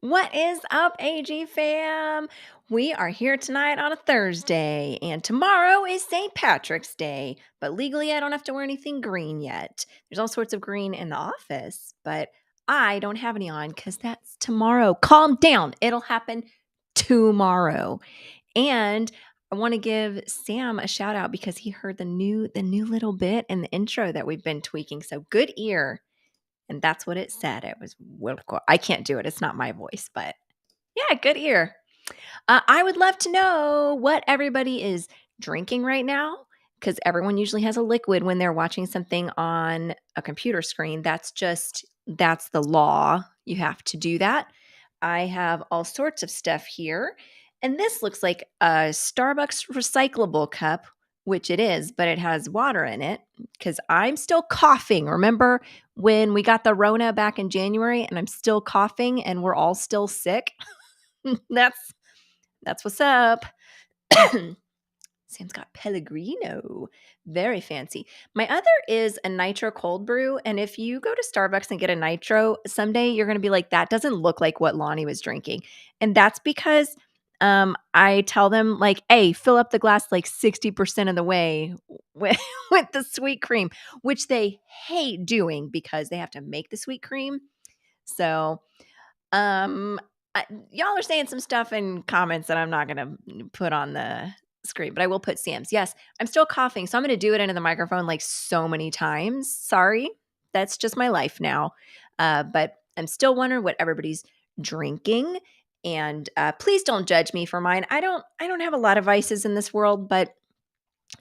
What is up, AG fam? We are here tonight on a Thursday, and tomorrow is St. Patrick's Day. But legally, I don't have to wear anything green yet. There's all sorts of green in the office, but I don't have any on because that's tomorrow. Calm down. It'll happen tomorrow. And I want to give Sam a shout out because he heard the new little bit in the intro that we've been tweaking. So good ear. And that's what it said. It was, I can't do it. It's not my voice, but yeah, good ear. I would love to know what everybody is drinking right now because everyone usually has a liquid when they're watching something on a computer screen. That's the law. You have to do that. I have all sorts of stuff here. And this looks like a Starbucks recyclable cup, which it is, but it has water in it because I'm still coughing. Remember when we got the Rona back in January and I'm still coughing and we're all still sick? That's what's up. Sam's got Pellegrino. Very fancy. My other is a nitro cold brew. And if you go to Starbucks and get a nitro, someday you're going to be like, that doesn't look like what Lani was drinking. And that's because I tell them like, hey, fill up the glass like 60% of the way with the sweet cream, which they hate doing because they have to make the sweet cream. So y'all are saying some stuff in comments that I'm not going to put on the screen, but I will put Sam's. Yes, I'm still coughing, so I'm going to do it into the microphone like so many times. Sorry, that's just my life now. But I'm still wondering what everybody's drinking, and please don't judge me for mine. I don't have a lot of vices in this world, but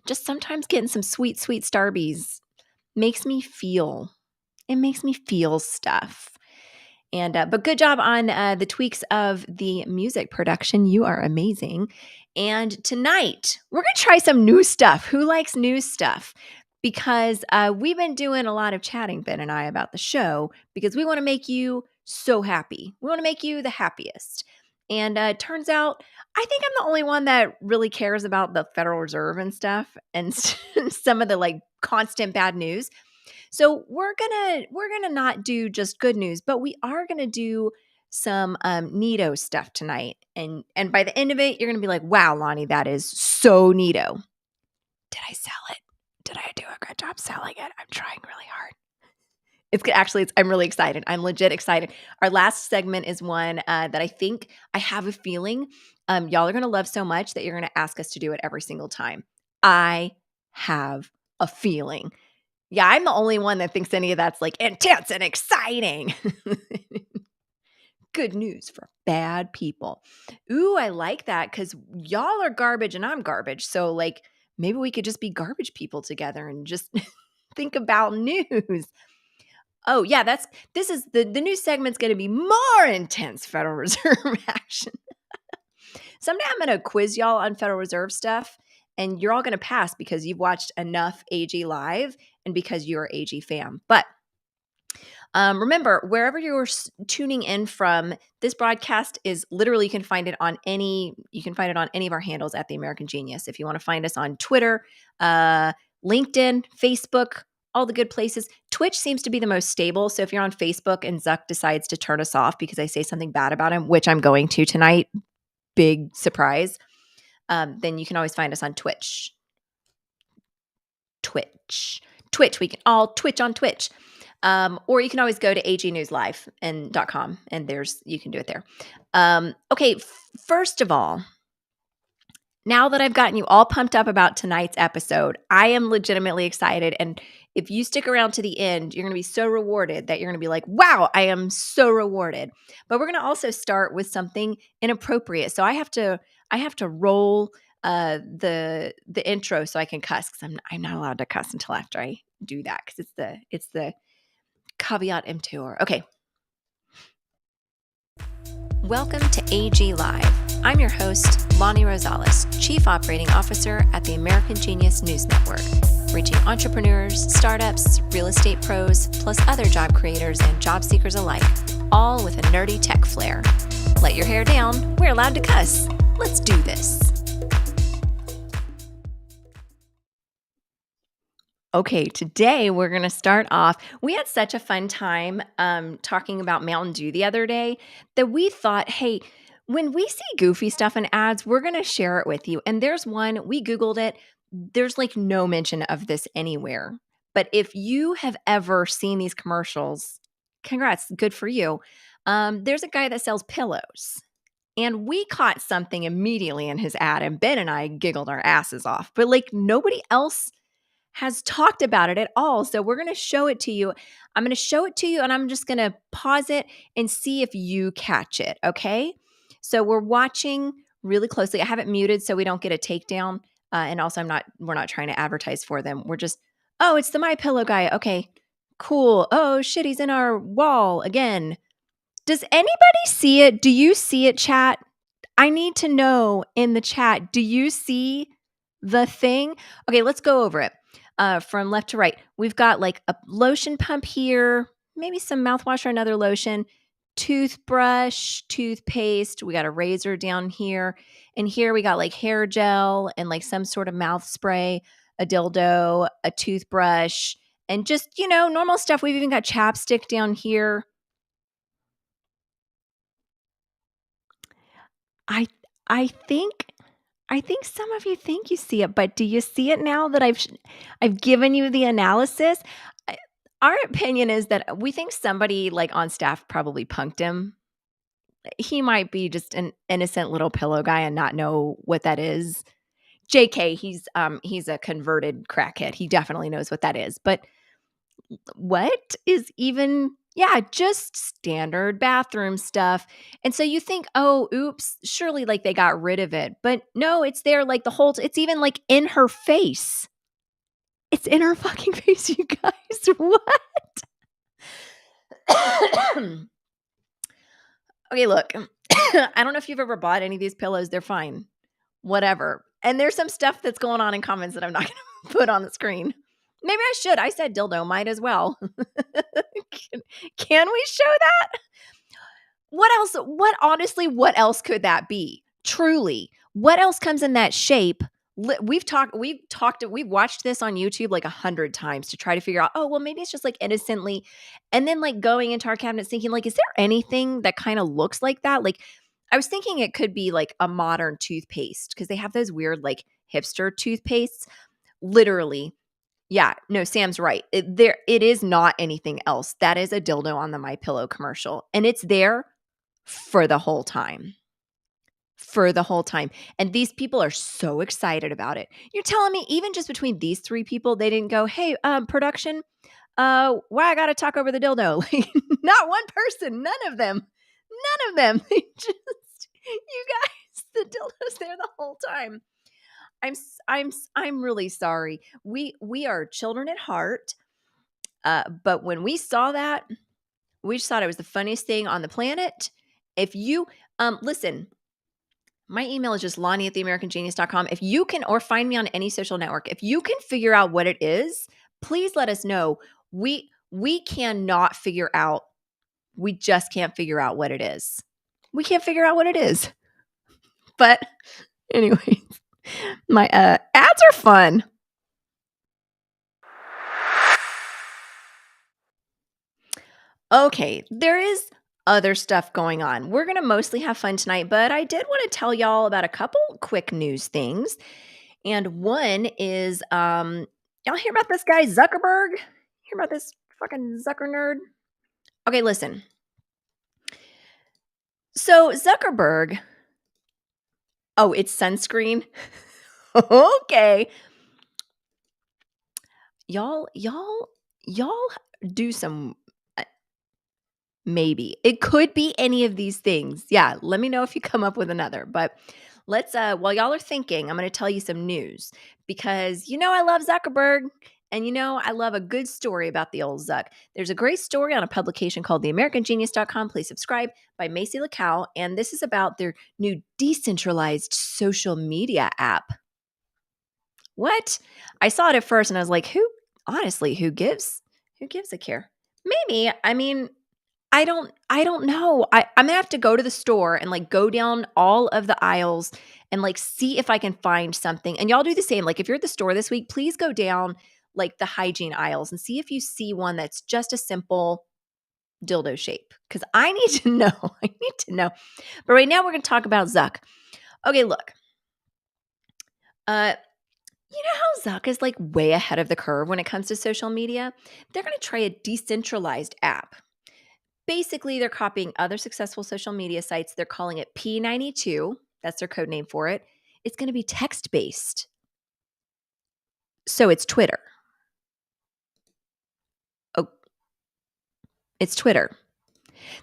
just sometimes getting some sweet Starbies makes me feel. It makes me feel stuff. And but good job on the tweaks of the music production. You are amazing. And tonight we're going to try some new stuff. Who likes new stuff? Because we've been doing a lot of chatting, Ben and I, about the show because we want to make you so happy. We want to make you the happiest. And turns out, I think I'm the only one that really cares about the Federal Reserve and stuff and some of the like constant bad news. So we're gonna not do just good news, but we are gonna do some neato stuff tonight. And by the end of it, you're gonna be like, wow, Lani, that is so neato. Did I sell it? Did I do a great job selling it? I'm trying really hard. I'm really excited. I'm legit excited. Our last segment is one that I have a feeling y'all are going to love so much that you're going to ask us to do it every single time. I have a feeling. Yeah, I'm the only one that thinks any of that's like intense and exciting. Good news for bad people. Ooh, I like that because y'all are garbage and I'm garbage. So, like, maybe we could just be garbage people together and just think about news. Oh, yeah, this is the new segment's gonna be more intense Federal Reserve action. Someday I'm gonna quiz y'all on Federal Reserve stuff, and you're all gonna pass because you've watched enough AG Live and because you're AG fam. But remember, wherever you're tuning in from, this broadcast is literally you can find it on any of our handles at The American Genius. If you want to find us on Twitter, LinkedIn, Facebook, all the good places. Twitch seems to be the most stable. So if you're on Facebook and Zuck decides to turn us off because I say something bad about him, which I'm going to tonight, big surprise, then you can always find us on Twitch. We can all Twitch on Twitch. Or you can always go to agnewslive and .com and you can do it there. Okay, first of all, now that I've gotten you all pumped up about tonight's episode, I am legitimately excited. And if you stick around to the end, you're going to be so rewarded that you're going to be like, wow, I am so rewarded. But we're going to also start with something inappropriate. So I have to roll the intro so I can cuss because I'm not allowed to cuss until after I do that because it's the caveat emptor. Okay. Welcome to AG Live. I'm your host, Lani Rosales, Chief Operating Officer at the American Genius News Network, reaching entrepreneurs, startups, real estate pros, plus other job creators and job seekers alike, all with a nerdy tech flair. Let your hair down. We're allowed to cuss. Let's do this. Okay, today we're going to start off. We had such a fun time talking about Mountain Dew the other day that we thought, hey, when we see goofy stuff in ads, we're going to share it with you. And there's one, we Googled it. There's like no mention of this anywhere. But if you have ever seen these commercials, congrats, good for you. There's a guy that sells pillows. And we caught something immediately in his ad, and Ben and I giggled our asses off. But like nobody else has talked about it at all. So we're going to show it to you. I'm going to show it to you and I'm just going to pause it and see if you catch it. Okay. So we're watching really closely. I have it muted so we don't get a takedown. And also we're not trying to advertise for them. We're just, oh, it's the My Pillow guy. Okay, cool. Oh shit, he's in our wall again. Does anybody see it? Do you see it, chat? I need to know in the chat. Do you see the thing? Okay, let's go over it. From left to right, we've got like a lotion pump here, maybe some mouthwash or another lotion, toothbrush, toothpaste. We got a razor down here. And here we got like hair gel and like some sort of mouth spray, a dildo, a toothbrush, and just, normal stuff. We've even got chapstick down here. I I think some of you think you see it, but do you see it now that I've given you the analysis? Our opinion is that we think somebody like on staff probably punked him. He might be just an innocent little pillow guy and not know what that is. JK, he's a converted crackhead. He definitely knows what that is. But what is even just standard bathroom stuff. And so you think, oh, oops, surely like they got rid of it. But no, it's there like it's even like in her face. It's in her fucking face, you guys. What? Okay, look. I don't know if you've ever bought any of these pillows. They're fine. Whatever. And there's some stuff that's going on in comments that I'm not going to put on the screen. Maybe I should. I said dildo, might as well. Can we show that? What else? What else could that be? Truly, what else comes in that shape? We've watched this on YouTube like 100 times to try to figure out, oh, well, maybe it's just like innocently. And then like going into our cabinets thinking like, is there anything that kind of looks like that? Like I was thinking it could be like a modern toothpaste because they have those weird like hipster toothpastes. Literally, Yeah, no, Sam's right. It is not anything else. That is a dildo on the My Pillow commercial, and it's there for the whole time. For the whole time. And these people are so excited about it. You're telling me even just between these 3 people, they didn't go, "Hey, production, why I gotta talk over the dildo?" Like, not one person, none of them. None of them. They just you guys, the dildo's there the whole time. I'm really sorry. We are children at heart, but when we saw that, we just thought it was the funniest thing on the planet. If you listen, my email is just Lonnie at theamericangenius.com. If you can, or find me on any social network, if you can figure out what it is, please let us know. We cannot figure out, we just can't figure out what it is. We can't figure out what it is. But anyway, my ads are fun. Okay, there is other stuff going on. We're going to mostly have fun tonight, but I did want to tell y'all about a couple quick news things. And one is y'all hear about this guy Zuckerberg? Hear about this fucking Zucker nerd? Okay, listen. So Zuckerberg, oh, it's sunscreen. Okay. Y'all do some maybe. It could be any of these things. Yeah, let me know if you come up with another. But let's while y'all are thinking, I'm going to tell you some news because I love Zuckerberg and I love a good story about the old Zuck. There's a great story on a publication called theamericangenius.com. Please subscribe, by Macy LaCow, and this is about their new decentralized social media app. What? I saw it at first and I was like, who gives a care? Maybe. I mean, I don't know. I'm gonna have to go to the store and like go down all of the aisles and like see if I can find something. And y'all do the same. Like if you're at the store this week, please go down like the hygiene aisles and see if you see one that's just a simple dildo shape. Cause I need to know. I need to know. But right now we're gonna talk about Zuck. Okay, look. You know how Zuck is like way ahead of the curve when it comes to social media? They're gonna try a decentralized app. Basically, they're copying other successful social media sites. They're calling it P92. That's their code name for it. It's going to be text-based. So it's Twitter. Oh, it's Twitter.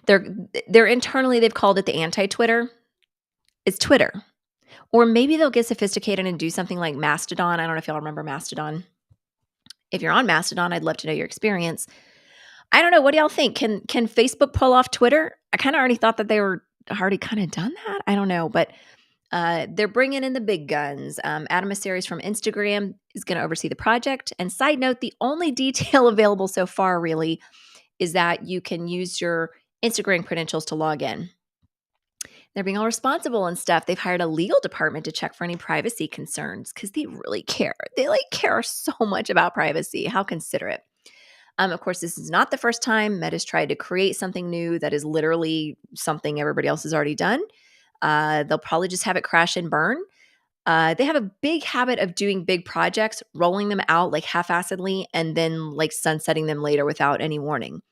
They're internally they've called it the anti-Twitter. It's Twitter. Or maybe they'll get sophisticated and do something like Mastodon. I don't know if y'all remember Mastodon. If you're on Mastodon, I'd love to know your experience. I don't know. What do y'all think? Can Facebook pull off Twitter? I kind of already thought that they were already kind of done that. I don't know, but they're bringing in the big guns. Adam Mosseri's from Instagram is going to oversee the project. And side note, the only detail available so far really is that you can use your Instagram credentials to log in. They're being all responsible and stuff. They've hired a legal department to check for any privacy concerns because they really care. They care so much about privacy. How considerate. Of course, this is not the first time Meta's tried to create something new that is literally something everybody else has already done. They'll probably just have it crash and burn. They have a big habit of doing big projects, rolling them out like half-assedly, and then like sunsetting them later without any warning.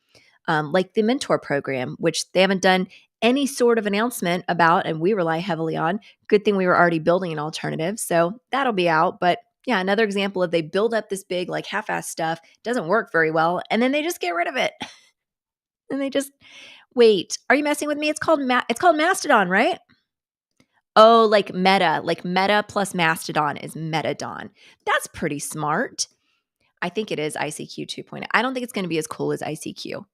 Like the mentor program, which they haven't done any sort of announcement about, and we rely heavily on. Good thing we were already building an alternative, so that'll be out. But yeah, another example of they build up this big like half-ass stuff, doesn't work very well, and then they just get rid of it. And they just wait. Are you messing with me? It's called Mastodon, right? Oh, like Meta plus Mastodon is Metadon. That's pretty smart. I think it is ICQ 2.0. I don't think it's going to be as cool as ICQ.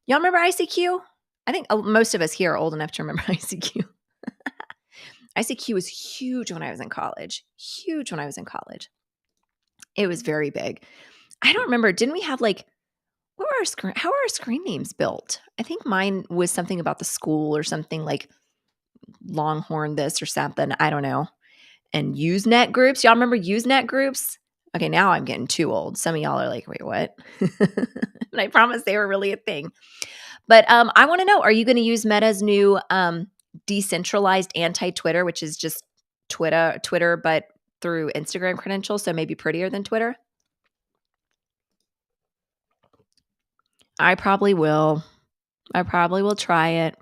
Y'all remember ICQ? I think most of us here are old enough to remember ICQ. ICQ was huge when I was in college. Huge when I was in college. It was very big. I don't remember. Didn't we have like how are our screen names built? I think mine was something about the school or something like Longhorn this or something. I don't know. And Usenet groups. Y'all remember Usenet groups? Okay, now I'm getting too old. Some of y'all are like, wait, what? But I promise they were really a thing. But I want to know, are you going to use Meta's new decentralized anti-Twitter, which is just Twitter, but through Instagram credentials, so maybe prettier than Twitter? I probably will. I probably will try it.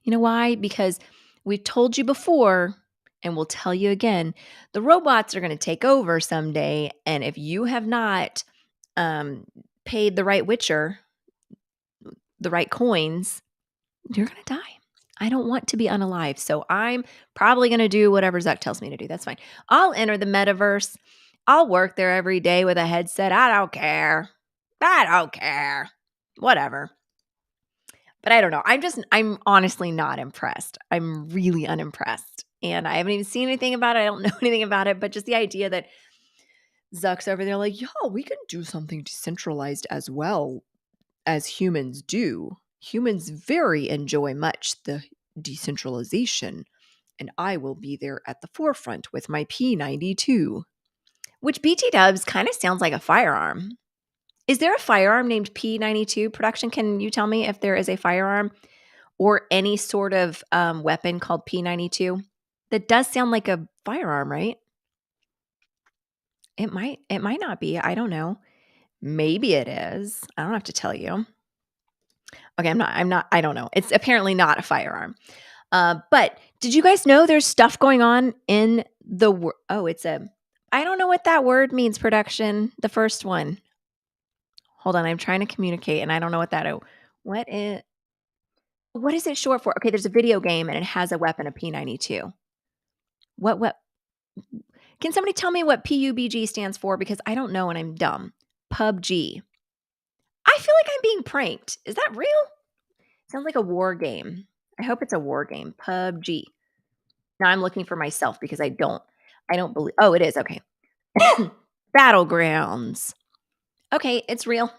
You know why? Because we've told you before, and we'll tell you again, the robots are going to take over someday. And if you have not um, paid the right witcher, the right coins, you're going to die. I don't want to be unalive. So I'm probably going to do whatever Zuck tells me to do. That's fine. I'll enter the metaverse. I'll work there every day with a headset. I don't care. I don't care. Whatever. But I don't know. I'm honestly not impressed. I'm really unimpressed. And I haven't even seen anything about it. I don't know anything about it. But just the idea that Zuck's over there like, yeah, we can do something decentralized as well as humans do. Humans very enjoy much the decentralization. And I will be there at the forefront with my P92. Which BT dubs kind of sounds like a firearm. Is there a firearm named P92? Production, can you tell me if there is a firearm or any sort of weapon called P92? That does sound like a firearm, right? It might not be. I don't know. Maybe it is. I don't have to tell you. Okay, I don't know. It's apparently not a firearm. But did you guys know there's stuff going on in the world? Oh, I don't know what that word means, production. The first one. Hold on, I'm trying to communicate and I don't know what that is. What is it short for? Okay, there's a video game and it has a weapon, a P92. What can somebody tell me what PUBG stands for? Because I don't know and I'm dumb. PUBG. I feel like I'm being pranked. Is that real? Sounds like a war game. I hope it's a war game. PUBG. Now I'm looking for myself because I don't believe. Oh, it is. Okay. Battlegrounds. Okay, it's real.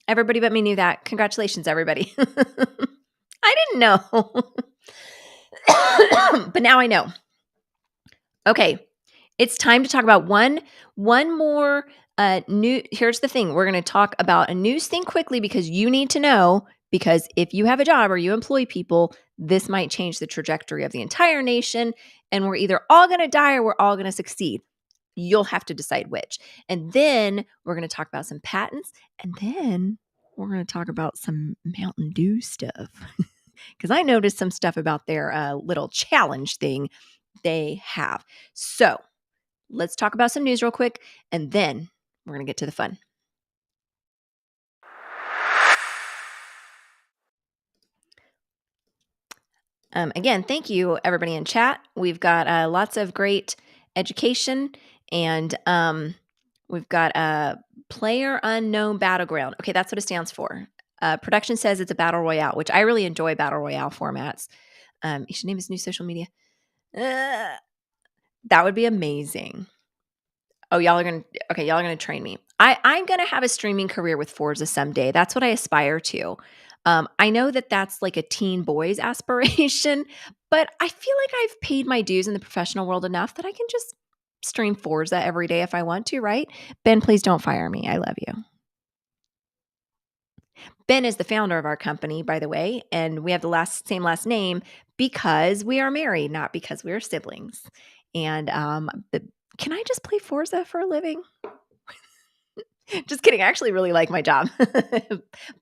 Everybody but me knew that. Congratulations, everybody. I didn't know. But now I know. Okay. It's time to talk about one more new. Here's the thing. We're going to talk about a news thing quickly because you need to know, because if you have a job or you employ people, this might change the trajectory of the entire nation and we're either all going to die or we're all going to succeed. You'll have to decide which. And then we're going to talk about some patents, and then we're going to talk about some Mountain Dew stuff. Because I noticed some stuff about their little challenge thing they have. So let's talk about some news real quick, and then we're going to get to the fun. Again, thank you, everybody in chat. We've got lots of great education, and we've got a player unknown battleground. Okay, that's what it stands for. Production says it's a battle royale, which I really enjoy battle royale formats. You should name his new social media. That would be amazing. Oh, y'all are gonna train me. I'm gonna have a streaming career with Forza someday. That's what I aspire to. I know that that's like a teen boy's aspiration, but I feel like I've paid my dues in the professional world enough that I can just stream Forza every day if I want to, right? Ben, please don't fire me. I love you. Ben is the founder of our company, by the way, and we have the same last name because we are married, not because we are siblings. And can I just play Forza for a living? Just kidding. I actually really like my job.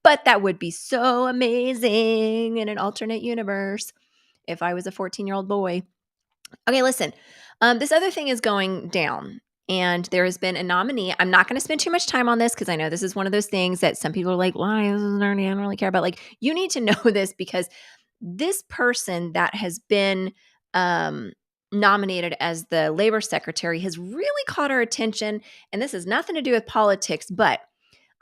But that would be so amazing in an alternate universe if I was a 14-year-old boy. Okay, listen. This other thing is going down, and there has been a nominee. I'm not going to spend too much time on this because I know this is one of those things that some people are like, why? This is nerdy. I don't really care about. Like, you need to know this because this person that has been nominated as the labor secretary has really caught our attention. And this has nothing to do with politics, but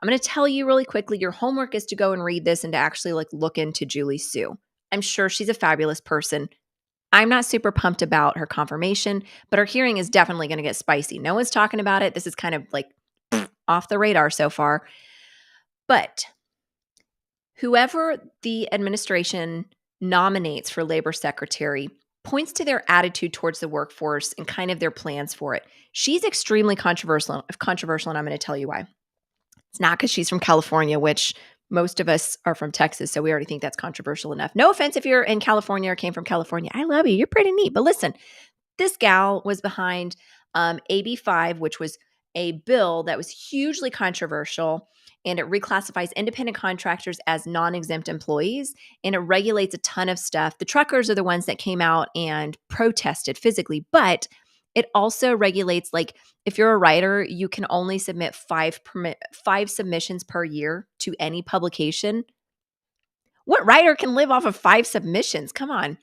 I'm going to tell you really quickly, your homework is to go and read this and to actually look into Julie Sue. I'm sure she's a fabulous person. I'm not super pumped about her confirmation, but her hearing is definitely going to get spicy. No one's talking about it. This is kind of like off the radar so far. But whoever the administration nominates for labor secretary points to their attitude towards the workforce and kind of their plans for it. She's extremely controversial, and I'm going to tell you why. It's not because she's from California, which most of us are from Texas, so we already think that's controversial enough. No offense if you're in California or came from California. I love you. You're pretty neat. But listen, this gal was behind AB 5, which was a bill that was hugely controversial. and it reclassifies independent contractors as non-exempt employees, and it regulates a ton of stuff. The truckers are the ones that came out and protested physically, but it also regulates, like, if you're a writer, you can only submit five submissions per year to any publication. What writer can live off of 5 submissions? Come on.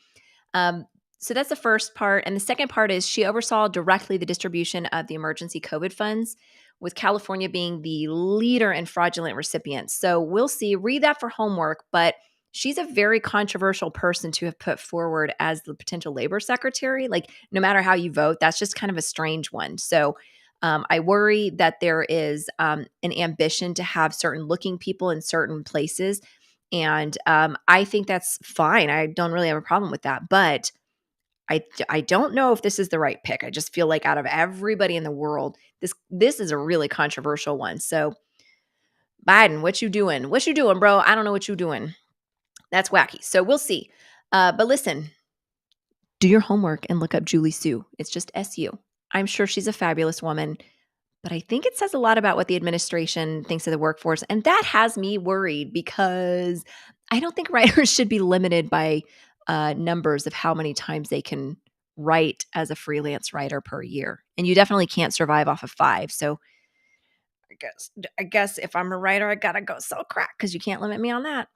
Um, so that's the first part. And the second part is she oversaw directly the distribution of the emergency COVID funds, with California being the leader in fraudulent recipients. So we'll see. Read that for homework. But she's a very controversial person to have put forward as the potential labor secretary. Like, no matter how you vote, that's just kind of a strange one. So I worry that there is an ambition to have certain looking people in certain places. And I think that's fine. I don't really have a problem with that. But I don't know if this is the right pick. I just feel like out of everybody in the world, this is a really controversial one. So Biden, what you doing? What you doing, bro? I don't know what you doing. That's wacky. So we'll see. But listen, do your homework and look up Julie Sue. It's just SU. I'm sure she's a fabulous woman, but I think it says a lot about what the administration thinks of the workforce. And that has me worried because I don't think writers should be limited by numbers of how many times they can write as a freelance writer per year. And you definitely can't survive off of 5. So I guess if I'm a writer, I gotta go sell crack because you can't limit me on that.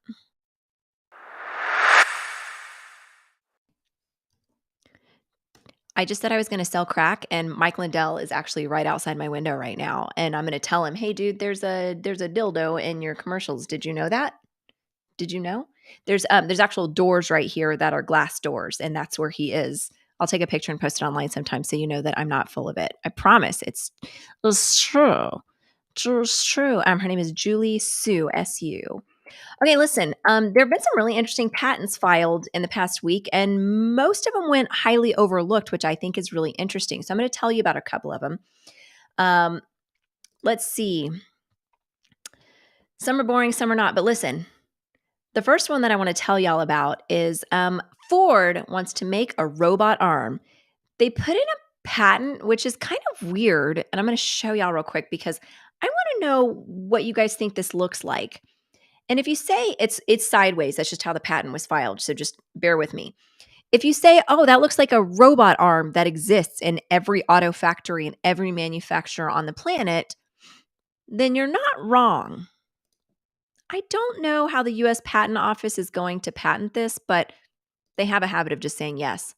I just said I was going to sell crack, and Mike Lindell is actually right outside my window right now, and I'm going to tell him, "Hey, dude, there's a dildo in your commercials. Did you know that? Did you know? There's actual doors right here that are glass doors, and that's where he is. I'll take a picture and post it online sometime so you know that I'm not full of it. I promise. It's true. It's true. Her name is Julie Sue, SU. Okay, listen, there have been some really interesting patents filed in the past week, and most of them went highly overlooked, which I think is really interesting. So I'm going to tell you about a couple of them. Um, let's see. Some are boring, some are not. But listen, the first one that I want to tell y'all about is Ford wants to make a robot arm. They put in a patent, which is kind of weird, and I'm going to show y'all real quick because I want to know what you guys think this looks like. And if you say it's sideways, that's just how the patent was filed. So just bear with me. If you say, "Oh, that looks like a robot arm that exists in every auto factory and every manufacturer on the planet," then you're not wrong. I don't know how the US Patent Office is going to patent this, but they have a habit of just saying yes.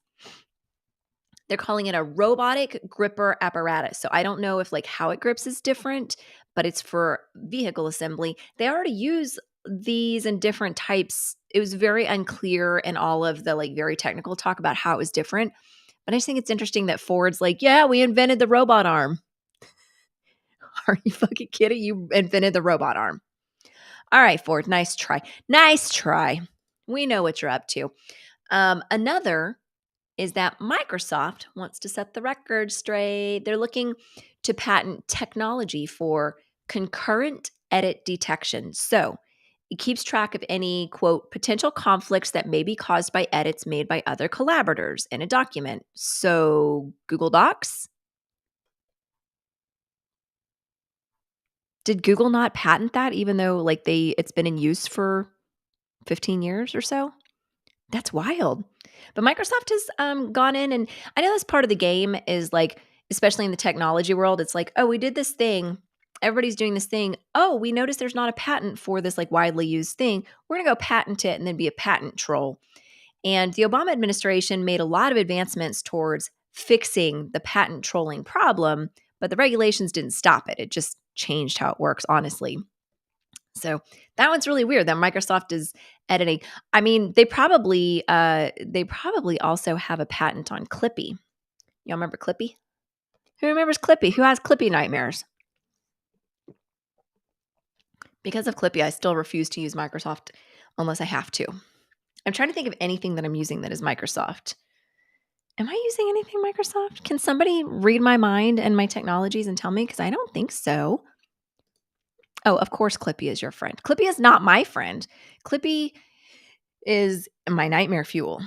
They're calling it a robotic gripper apparatus. So I don't know if like how it grips is different, but it's for vehicle assembly. They already use these in different types. It was very unclear in all of the like very technical talk about how it was different. But I just think it's interesting that Ford's like, "Yeah, we invented the robot arm." Are you fucking kidding? You invented the robot arm. All right, Ford, nice try. Nice try. We know what you're up to. Another is that Microsoft wants to set the record straight. They're looking to patent technology for concurrent edit detection. So it keeps track of any, quote, potential conflicts that may be caused by edits made by other collaborators in a document. So Google Docs? Did Google not patent that even though like it's been in use for 15 years or so? That's wild. But Microsoft has gone in, and I know that's part of the game is like, especially in the technology world, it's like, "Oh, we did this thing. Everybody's doing this thing. Oh, we noticed there's not a patent for this like widely used thing. We're going to go patent it and then be a patent troll." And the Obama administration made a lot of advancements towards fixing the patent trolling problem, but the regulations didn't stop it. It just changed how it works, honestly. So that one's really weird that Microsoft is editing. I mean, they probably also have a patent on Clippy. Y'all remember Clippy? Who remembers Clippy? Who has Clippy nightmares? Because of Clippy, I still refuse to use Microsoft unless I have to. I'm trying to think of anything that I'm using that is Microsoft. Am I using anything Microsoft? Can somebody read my mind and my technologies and tell me? Because I don't think so. Oh, of course, Clippy is your friend. Clippy is not my friend. Clippy is my nightmare fuel.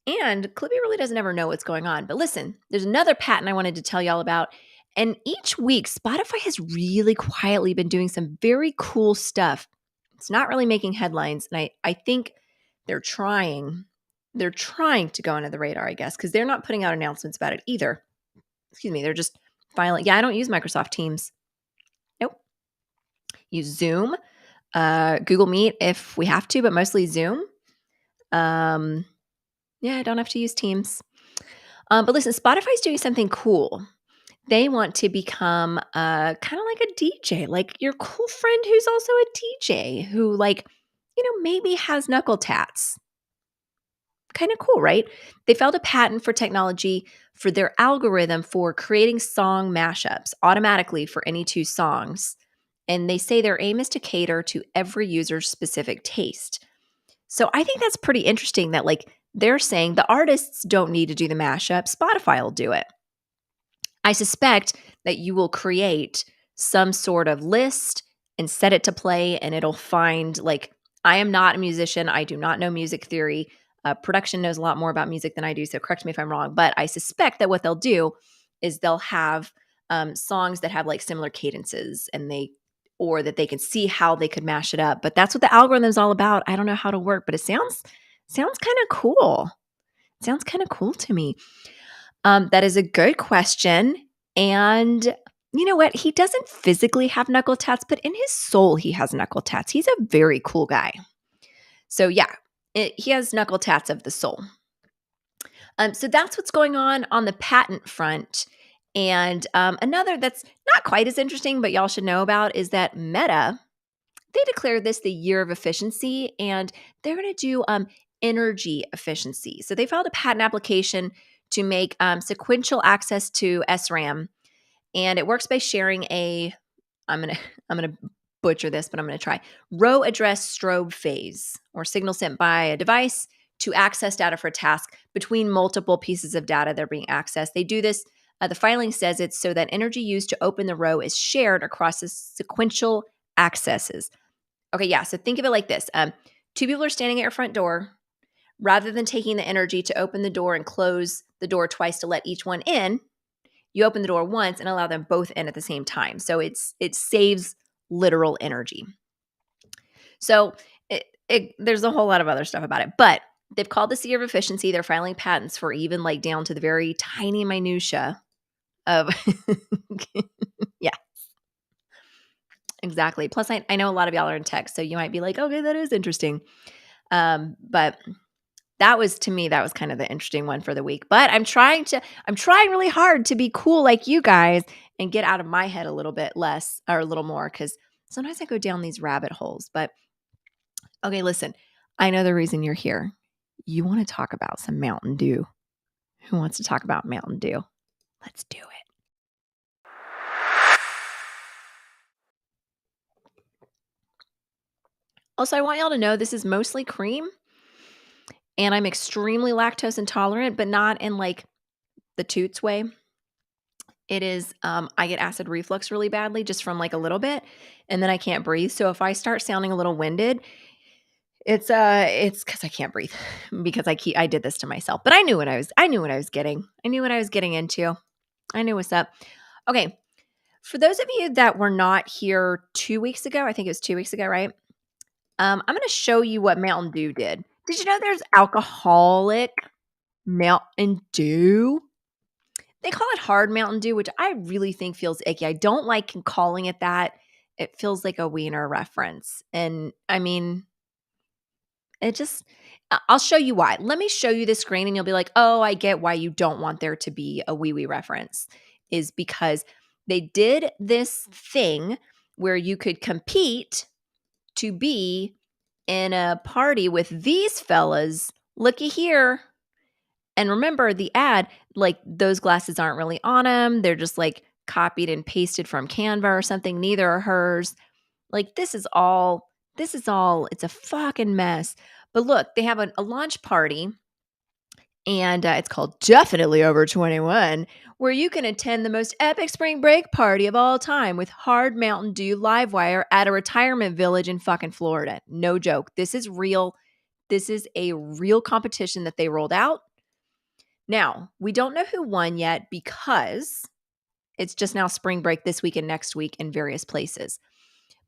And Clippy really doesn't ever know what's going on. But listen, there's another patent I wanted to tell y'all about. And each week, Spotify has really quietly been doing some very cool stuff. It's not really making headlines. And I think they're trying. They're trying to go under the radar, I guess, because they're not putting out announcements about it either. Excuse me. They're just filing. Yeah, I don't use Microsoft Teams. Nope. Use Zoom, Google Meet if we have to, but mostly Zoom. Yeah, I don't have to use Teams. But listen, Spotify's doing something cool. They want to become kind of like a DJ, like your cool friend who's also a DJ who, like, maybe has knuckle tats. Kind of cool, right? They filed a patent for technology for their algorithm for creating song mashups automatically for any two songs. And they say their aim is to cater to every user's specific taste. So I think that's pretty interesting that, like, they're saying the artists don't need to do the mashup, Spotify will do it. I suspect that you will create some sort of list and set it to play, and it'll find, like, I am not a musician. I do not know music theory. Production knows a lot more about music than I do, so correct me if I'm wrong. But I suspect that what they'll do is they'll have songs that have like similar cadences, or that they can see how they could mash it up. But that's what the algorithm is all about. I don't know how to work, but it sounds kind of cool. Sounds kind of cool to me. That is a good question. And you know what? He doesn't physically have knuckle tats, but in his soul, he has knuckle tats. He's a very cool guy. So, yeah, he has knuckle tats of the soul. So that's what's going on the patent front. And another that's not quite as interesting, but y'all should know about is that Meta, they declared this the year of efficiency, and they're going to do energy efficiency. So they filed a patent application to make sequential access to SRAM, and it works by sharing I'm gonna butcher this, but I'm gonna try row address strobe phase, or signal sent by a device to access data for a task between multiple pieces of data that are being accessed. They do this. The filing says it's so that energy used to open the row is shared across the sequential accesses. Okay, yeah. So think of it like this: two people are standing at your front door. Rather than taking the energy to open the door and close the door twice to let each one in, you open the door once and allow them both in at the same time. So it saves literal energy. So there's a whole lot of other stuff about it, but they've called this year of efficiency. They're filing patents for even like down to the very tiny minutia of yeah, exactly. Plus, I know a lot of y'all are in tech, so you might be like, okay, that is interesting. But that was kind of the interesting one for the week. But I'm trying really hard to be cool like you guys and get out of my head a little bit less or a little more, because sometimes I go down these rabbit holes. But okay, listen, I know the reason you're here. You want to talk about some Mountain Dew. Who wants to talk about Mountain Dew? Let's do it. Also, I want y'all to know this is mostly cream, and I'm extremely lactose intolerant, but not in like the toots way. It is, I get acid reflux really badly just from like a little bit, and then I can't breathe. So if I start sounding a little winded, it's because I can't breathe because I did this to myself. But I knew what I was getting. I knew what I was getting into. I knew what's up. Okay. For those of you that were not here 2 weeks ago, I think it was 2 weeks ago, right? I'm going to show you what Mountain Dew did. Did you know there's alcoholic Mountain Dew? They call it hard Mountain Dew, which I really think feels icky. I don't like calling it that. It feels like a wiener reference. And I mean, I'll show you why. Let me show you the screen and you'll be like, oh, I get why you don't want there to be a wee wee reference, is because they did this thing where you could compete to be in a party with these fellas. Looky here. And remember the ad, like those glasses aren't really on them. They're just like copied and pasted from Canva or something. Neither are hers. Like this is all, it's a fucking mess. But look, they have a launch party, and it's called Definitely Over 21, where you can attend the most epic spring break party of all time with hard Mountain Dew Livewire at a retirement village in fucking Florida. No joke. This is real. This is a real competition that they rolled out. Now, we don't know who won yet because It's just now spring break this week and next week in various places.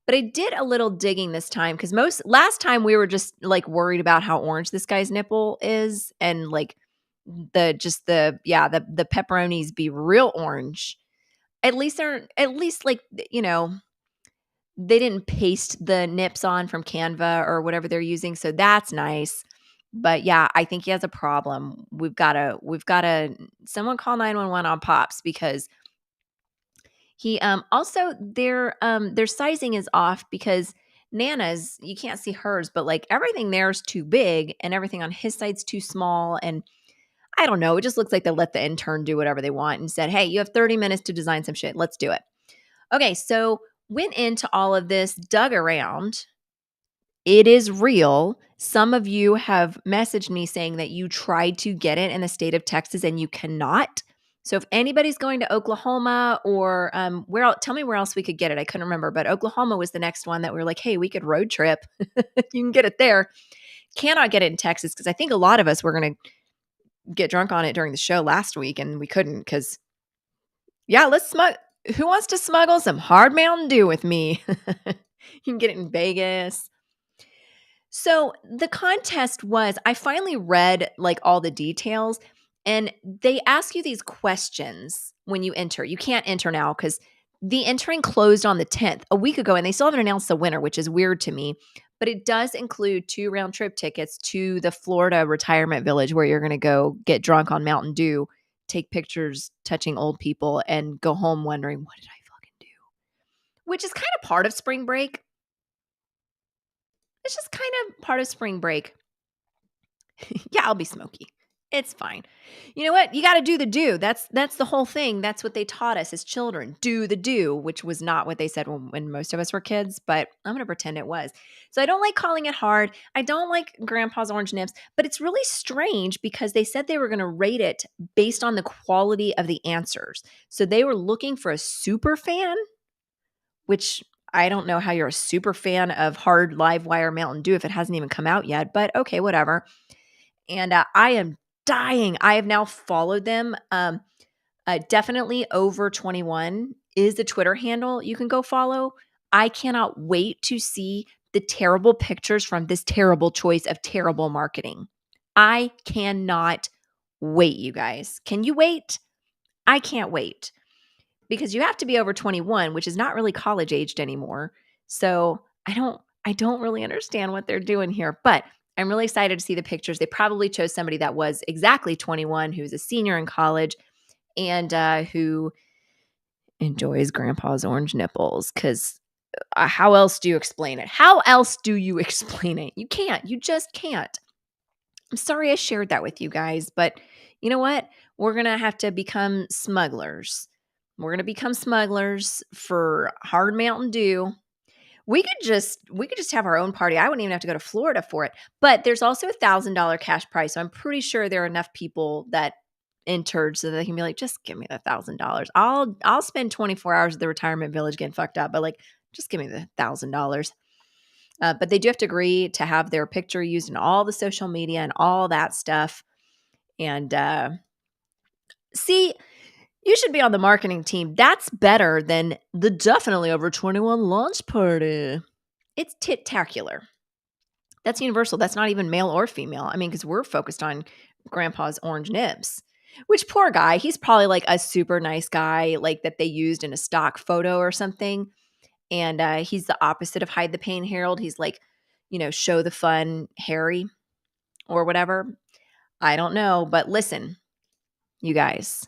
But I did a little digging this time because most last time we were just like worried about how orange this guy's nipple is and like the pepperonis be real orange. At least like they didn't paste the nips on from Canva or whatever they're using, so that's nice. But yeah, I think he has a problem. We've got to someone call 911 on Pops because he also their sizing is off because Nana's, you can't see hers, but like everything there's too big and everything on his side's too small, and I don't know, it just looks like they let the intern do whatever they want and said, "Hey, you have 30 minutes to design some shit. Let's do it." Okay, so went into all of this, dug around. It is real. Some of you have messaged me saying that you tried to get it in the state of Texas and you cannot. So if anybody's going to Oklahoma or tell me where else we could get it. I couldn't remember, but Oklahoma was the next one that we were like, hey, we could road trip. You can get it there. Cannot get it in Texas because I think a lot of us were going to get drunk on it during the show last week and we couldn't because, yeah, who wants to smuggle some hard Mountain Dew with me? You can get it in Vegas. So the contest was, I finally read like all the details and they ask you these questions when you enter. You can't enter now because the entering closed on the 10th, a week ago, and they still haven't announced the winner, which is weird to me. But it does include 2 round trip tickets to the Florida retirement village where you're going to go get drunk on Mountain Dew, take pictures touching old people, and go home wondering, what did I fucking do? Which is kind of part of spring break. It's just kind of part of spring break. Yeah, I'll be smoky. It's fine. You know what? You got to do the do. That's the whole thing. That's what they taught us as children. Do the do, which was not what they said when most of us were kids, but I'm going to pretend it was. So I don't like calling it hard. I don't like Grandpa's orange nips, but it's really strange because they said they were going to rate it based on the quality of the answers. So they were looking for a super fan, which I don't know how you're a super fan of hard live wire Mountain Dew if it hasn't even come out yet, but okay, whatever. And I am dying. I have now followed them. Definitely over 21 is the Twitter handle you can go follow. I cannot wait to see the terrible pictures from this terrible choice of terrible marketing. I cannot wait, you guys. Can you wait? I can't wait because you have to be over 21, which is not really college aged anymore. So I don't really understand what they're doing here, but I'm really excited to see the pictures. They probably chose somebody that was exactly 21, who's a senior in college, and who enjoys Grandpa's orange nipples. Because how else do you explain it? How else do you explain it? You can't. You just can't. I'm sorry I shared that with you guys, but you know what? We're going to have to become smugglers. We're going to become smugglers for hard Mountain Dew. We could just have our own party. I wouldn't even have to go to Florida for it. But there's also $1,000 cash prize. So I'm pretty sure there are enough people that entered so that they can be like, just give me the $1,000. I'll spend 24 hours at the retirement village getting fucked up, but like, just give me the $1,000. But they do have to agree to have their picture used in all the social media and all that stuff. And see, you should be on the marketing team. That's better than the definitely over 21 launch party. It's tit-tacular. That's universal. That's not even male or female. I mean, because we're focused on Grandpa's orange nibs, which poor guy, he's probably like a super nice guy, like that they used in a stock photo or something. And he's the opposite of Hide the Pain Harold. He's like, show the fun Harry or whatever. I don't know. But listen, you guys.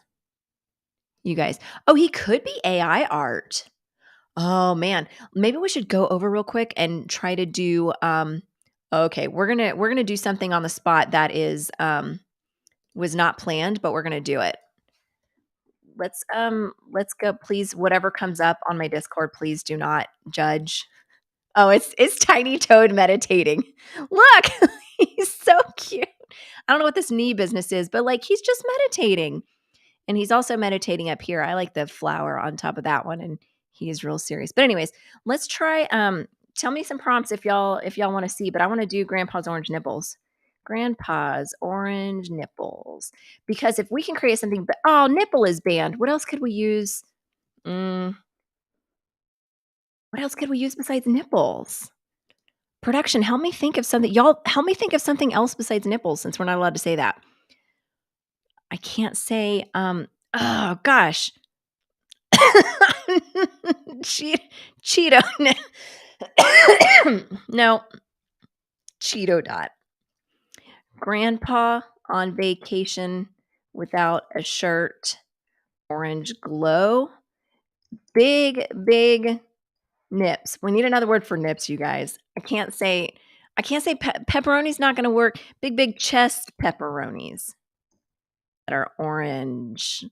Oh, he could be AI art. Oh man, maybe we should go over real quick and try to do okay, we're going to do something on the spot that is was not planned, but we're going to do it. Let's go, please. Whatever comes up on my Discord, please do not judge. Oh, it's Tiny Toad meditating. Look, he's so cute. I don't know what this knee business is, but like he's just meditating. And he's also meditating up here. I like the flower on top of that one, and he is real serious. But anyways, let's try. Tell me some prompts if y'all want to see. But I want to do Grandpa's orange nipples. Grandpa's orange nipples. Because if we can create something, nipple is banned. What else could we use? Mm, what else could we use besides nipples? Production, help me think of something. Y'all, help me think of something else besides nipples since we're not allowed to say that. I can't say, oh gosh. Cheet Cheeto. No, Cheeto Dot. Grandpa on vacation without a shirt. Orange glow. Big, big nips. We need another word for nips, you guys. I can't say pepperoni's not gonna work. Big, big chest pepperonis that are orange.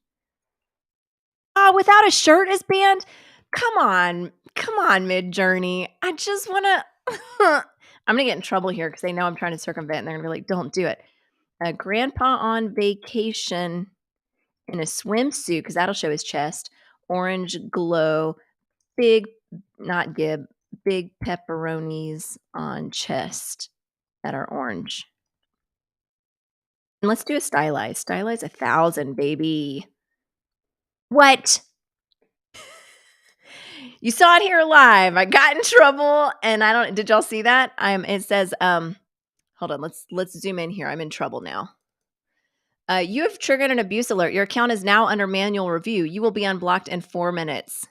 Oh, without a shirt is banned? Come on. Come on, Midjourney. I just wanna I'm gonna get in trouble here because they know I'm trying to circumvent, and they're gonna be like, "Don't do it." A grandpa on vacation in a swimsuit, because that'll show his chest. Orange glow, big not Gib, big pepperonis on chest that are orange. And let's do a stylized. Stylized 1,000, baby. What? You saw it here live. I got in trouble, and I don't. Did y'all see that? It says, hold on. Let's zoom in here. I'm in trouble now. You have triggered an abuse alert. Your account is now under manual review. You will be unblocked in 4 minutes.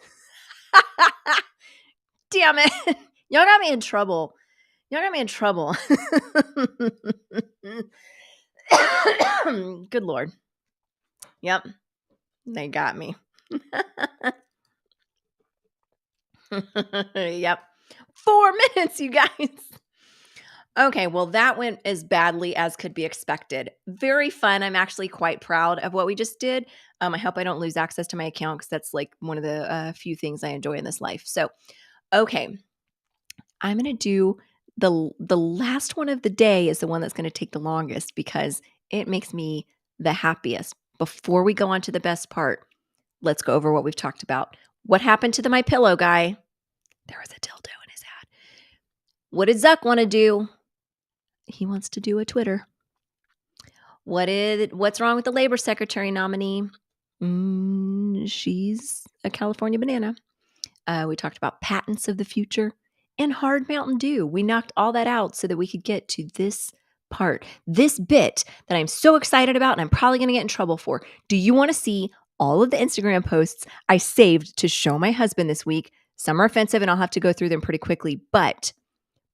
Damn it! Y'all got me in trouble. Y'all got me in trouble. Good Lord. Yep, they got me. Yep. 4 minutes, you guys. Okay, well, that went as badly as could be expected. Very fun. I'm actually quite proud of what we just did. I hope I don't lose access to my account because that's like one of the few things I enjoy in this life. So, okay, I'm gonna do the last one of the day is the one that's gonna take the longest because it makes me the happiest. Before we go on to the best part, let's go over what we've talked about. What happened to the My Pillow guy? There was a dildo in his ad. What did Zuck want to do? He wants to do a Twitter. What's wrong with the labor secretary nominee? She's a California banana. We talked about patents of the future and hard Mountain Dew. We knocked all that out so that we could get to this part, this bit that I'm so excited about and I'm probably going to get in trouble for. Do you want to see all of the Instagram posts I saved to show my husband this week? Some are offensive and I'll have to go through them pretty quickly. But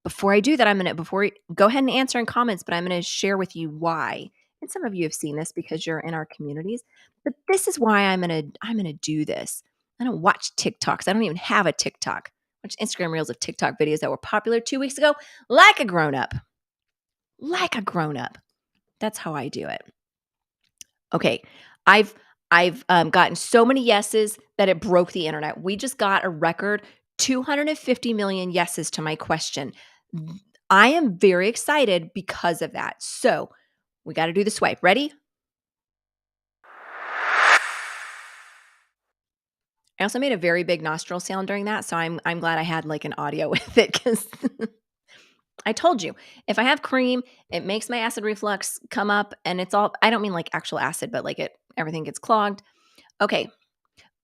before I do that, go ahead and answer in comments, but I'm going to share with you why. And some of you have seen this because you're in our communities, but this is why I'm going to do this. I don't watch TikToks. I don't even have a TikTok. I watch Instagram reels of TikTok videos that were popular 2 weeks ago, like a grown up. Like a grown up. That's how I do it. Okay, I've gotten so many yeses that it broke the internet. We just got a record 250 million yeses to my question. I am very excited because of that. So we got to do the swipe. Ready? I also made a very big nostril sound during that, so I'm glad I had like an audio with it because I told you if I have cream, it makes my acid reflux come up, and it's all. I don't mean like actual acid, but like everything gets clogged. Okay.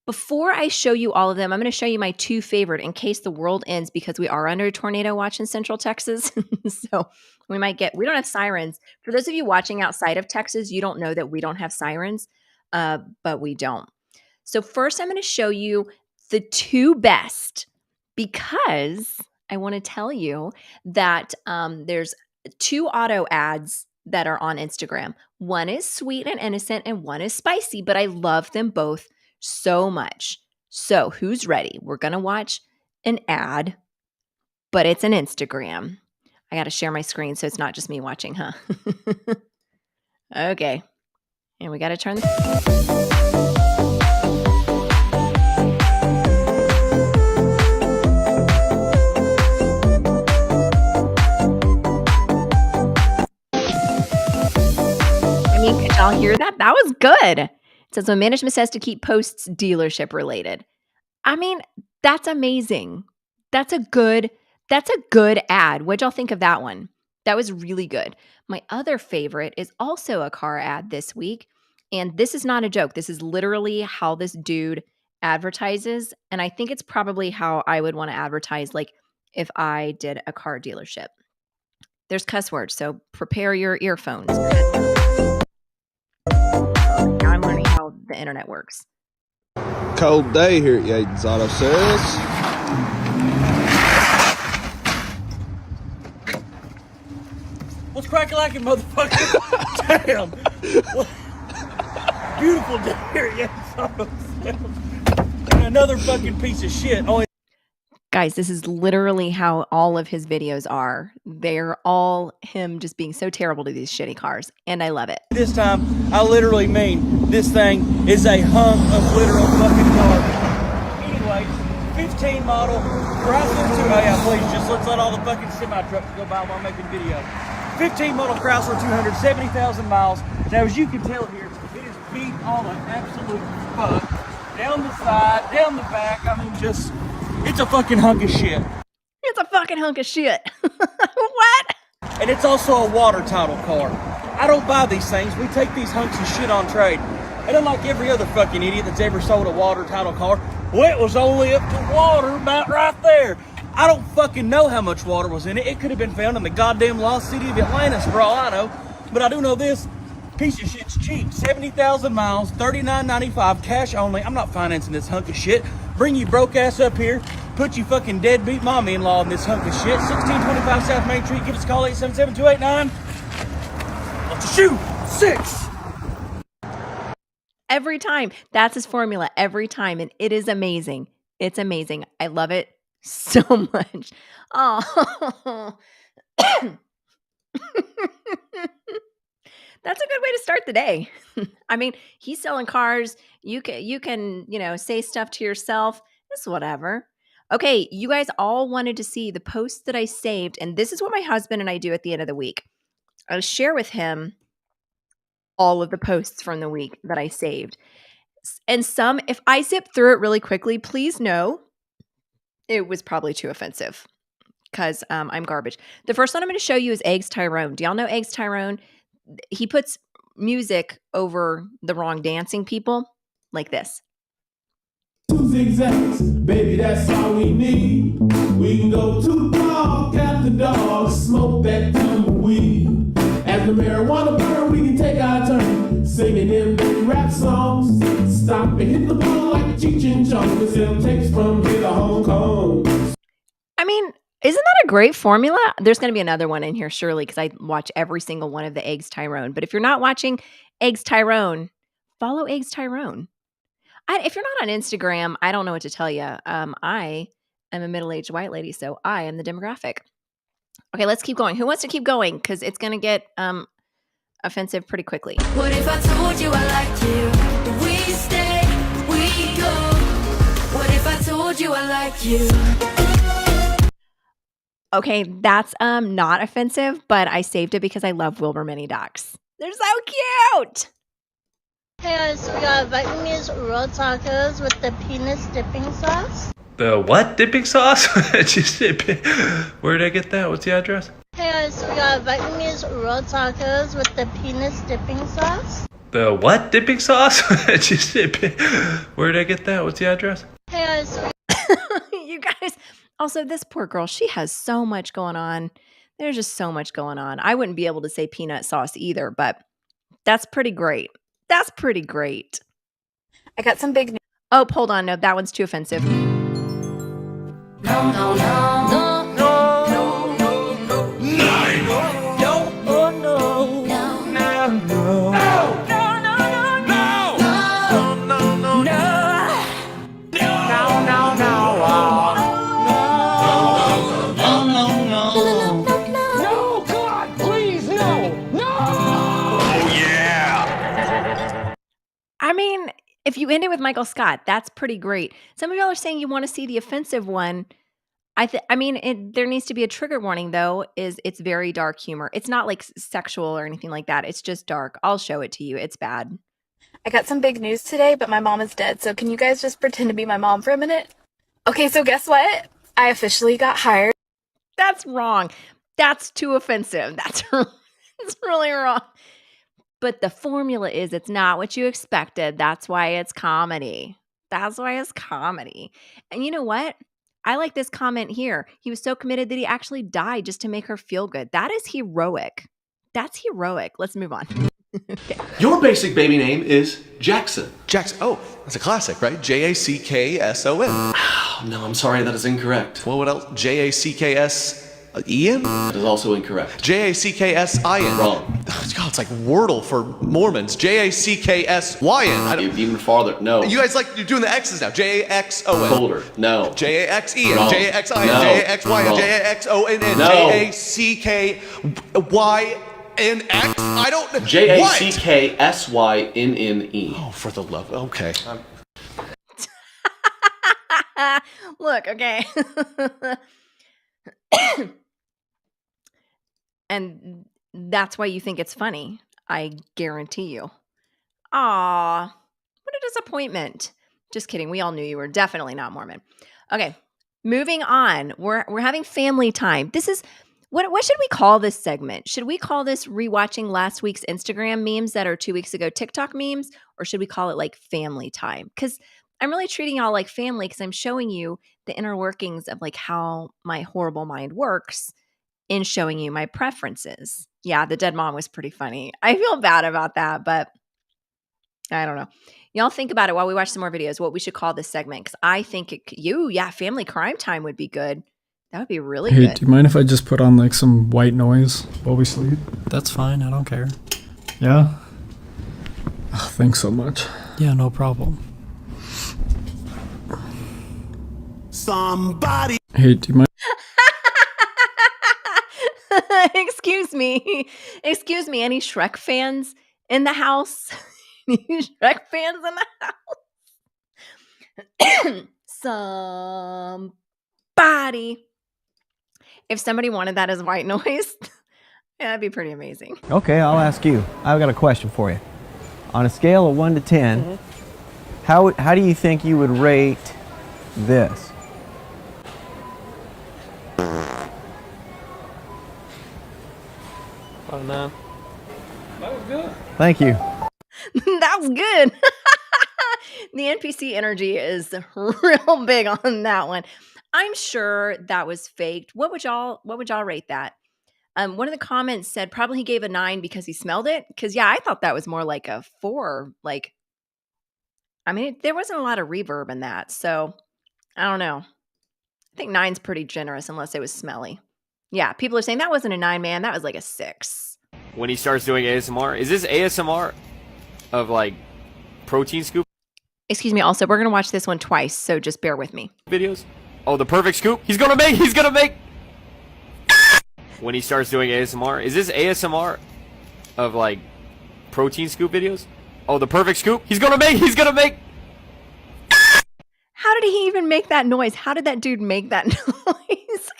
Before I show you all of them, I'm going to show you my 2 favorite in case the world ends because we are under a tornado watch in Central Texas. So we don't have sirens. For those of you watching outside of Texas, you don't know that we don't have sirens, but we don't. So first I'm going to show you the 2 best because I want to tell you that there's 2 auto ads that are on Instagram. One is sweet and innocent and one is spicy, but I love them both so much. So who's ready? We're going to watch an ad, but it's an Instagram. I got to share my screen so it's not just me watching, huh? Okay. And we got to turn could y'all hear that? That was good. It says when management says to keep posts dealership related. I mean, that's amazing. That's a good ad. What'd y'all think of that one? That was really good. My other favorite is also a car ad this week. And this is not a joke. This is literally how this dude advertises, and I think it's probably how I would want to advertise, like if I did a car dealership. There's cuss words, so prepare your earphones. Now I'm learning how the internet works. Cold day here at Yates Auto Sales. What's cracking like it, motherfucker? Damn. Beautiful day here at Yates Auto Sales. And another fucking piece of shit. Oh, Guys, this is literally how all of his videos are. They're all him just being so terrible to these shitty cars, and I love it. this time, I literally mean this thing is a hunk of literal fucking garbage. Anyway, 15 model Chrysler 2. Oh yeah, please, just let's let all the fucking semi trucks go by while I'm making video. 15 model Chrysler 200, 70,000 miles. Now, as you can tell here, it is beat all the absolute fuck. Down the side, down the back. I mean, just, it's a fucking hunk of shit. It's a fucking hunk of shit. What? And it's also a water title car. I don't buy these things. We take these hunks of shit on trade. And unlike every other fucking idiot that's ever sold a water title car, well, it was only up to water about right there. I don't fucking know how much water was in it. It could have been found in the goddamn lost city of Atlantis for all I know. But I do know this. Piece of shit's cheap. 70,000 miles, $39.95, cash only. I'm not financing this hunk of shit. Bring you broke ass up here. Put you fucking deadbeat mommy-in-law in this hunk of shit. 1625 South Main Street. Give us a call, 877-289. Let's shoot. 6. Every time. That's his formula every time, and it is amazing. It's amazing. I love it so much. Oh. That's a good way to start the day. I mean, he's selling cars. You can, say stuff to yourself. It's whatever. Okay, you guys all wanted to see the posts that I saved, and this is what my husband and I do at the end of the week. I share with him all of the posts from the week that I saved. And some, if I zip through it really quickly, please know it was probably too offensive because I'm garbage. The first one I'm going to show you is Eggs Tyrone. Do y'all know Eggs Tyrone? He puts music over the wrong dancing people like this. 2 zigzags, baby, that's all we need. We can go to the park, cap the dog, smoke that tumbleweed. As the marijuana burn, we can take our turn singing them big rap songs. Stop and hit the ball like a Cheech and Chong. We sell tapes from here to Hong Kong. I mean, isn't that a great formula? There's going to be another one in here, surely, because I watch every single one of the Eggs Tyrone. But if you're not watching Eggs Tyrone, follow Eggs Tyrone. If you're not on Instagram, I don't know what to tell you. I am a middle-aged white lady, so I am the demographic. Okay, let's keep going. Who wants to keep going? Because it's going to get offensive pretty quickly. What if I told you I liked you? We stay, we go. What if I told you I liked you? Okay, that's not offensive, but I saved it because I love Wilbur Mini Docs. They're so cute. Hey guys, we got Vietnamese roll tacos with the penis dipping sauce. The what dipping sauce? Where did I get that? What's the address? Hey guys, we got Vietnamese roll tacos with the penis dipping sauce. The what dipping sauce? Where did I get that? What's the address? Hey guys, You guys, also this poor girl, she has so much going on. There's just so much going on. I wouldn't be able to say peanut sauce either, but that's pretty great. That's pretty great. I got some big news. Oh, hold on. No, that one's too offensive. I mean, if you end it with Michael Scott, that's pretty great. Some of y'all are saying you want to see the offensive one. There needs to be a trigger warning, though, it's very dark humor. It's not like sexual or anything like that. It's just dark. I'll show it to you. It's bad. I got some big news today, but my mom is dead, so can you guys just pretend to be my mom for a minute? Okay, so guess what? I officially got hired. That's wrong. That's too offensive. That's really wrong. But the formula is it's not what you expected. That's why it's comedy. That's why it's comedy. And you know what? I like this comment here. He was so committed that he actually died just to make her feel good. That is heroic. That's heroic. Let's move on. Okay. Your basic baby name is Jackson. Jackson. Oh, that's a classic, right? Jackson. Oh, no, I'm sorry, that is incorrect. Well, what else? Ian? That is also incorrect. Jacksian. Wrong. Oh, God, it's like Wordle for Mormons. Jacksyn. Even farther. No. You guys you're doing the X's now. Jaxon. Colder. No. Jaxen. Wrong. Jaxin. No. Jaxyn. Wrong. Jaxonn. No. Jackynx. I don't. Jacksyne. Oh, for the love. Okay. Look, okay. And that's why you think it's funny. I guarantee you. Aw, what a disappointment. Just kidding. We all knew you were definitely not Mormon. Okay, moving on. We're having family time. This is what should we call this segment? Should we call this rewatching last week's Instagram memes that are 2 weeks ago TikTok memes, or should we call it like family time? Because I'm really treating y'all like family because I'm showing you the inner workings of like how my horrible mind works in showing you my preferences. Yeah, the dead mom was pretty funny. I feel bad about that, but I don't know. Y'all think about it while we watch some more videos, what we should call this segment. Because I think family crime time would be good. That would be really Hey, good. do you mind if I just put on like some white noise while we sleep? That's fine, I don't care. Yeah? Oh, thanks so much. Yeah, no problem. Somebody. Hey, do you mind? Excuse me. Excuse me. Any Shrek fans in the house? Any Shrek fans in the house? Somebody. If somebody wanted that as white noise, yeah, that'd be pretty amazing. Okay, I'll ask you. I've got a question for you. On a scale of 1 to 10, how do you think you would rate this? Oh, no. That was good. Thank you. That was good. The NPC energy is real big on that one. I'm sure that was faked. What would y'all rate that? One of the comments said probably he gave a 9 because he smelled it. Because yeah, I thought that was more like a 4. Like, I mean, there wasn't a lot of reverb in that, so I don't know. I think 9's pretty generous unless it was smelly. Yeah, people are saying that wasn't a 9, man. That was like a 6. When he starts doing ASMR, is this ASMR of like protein scoop Excuse me. Also, we're gonna watch this one twice, so just bear with me. videos? Oh, the perfect scoop. He's gonna make. When he starts doing ASMR, is this ASMR of like protein scoop videos? Oh, the perfect scoop. He's gonna make. How did he even make that noise? How did that dude make that noise?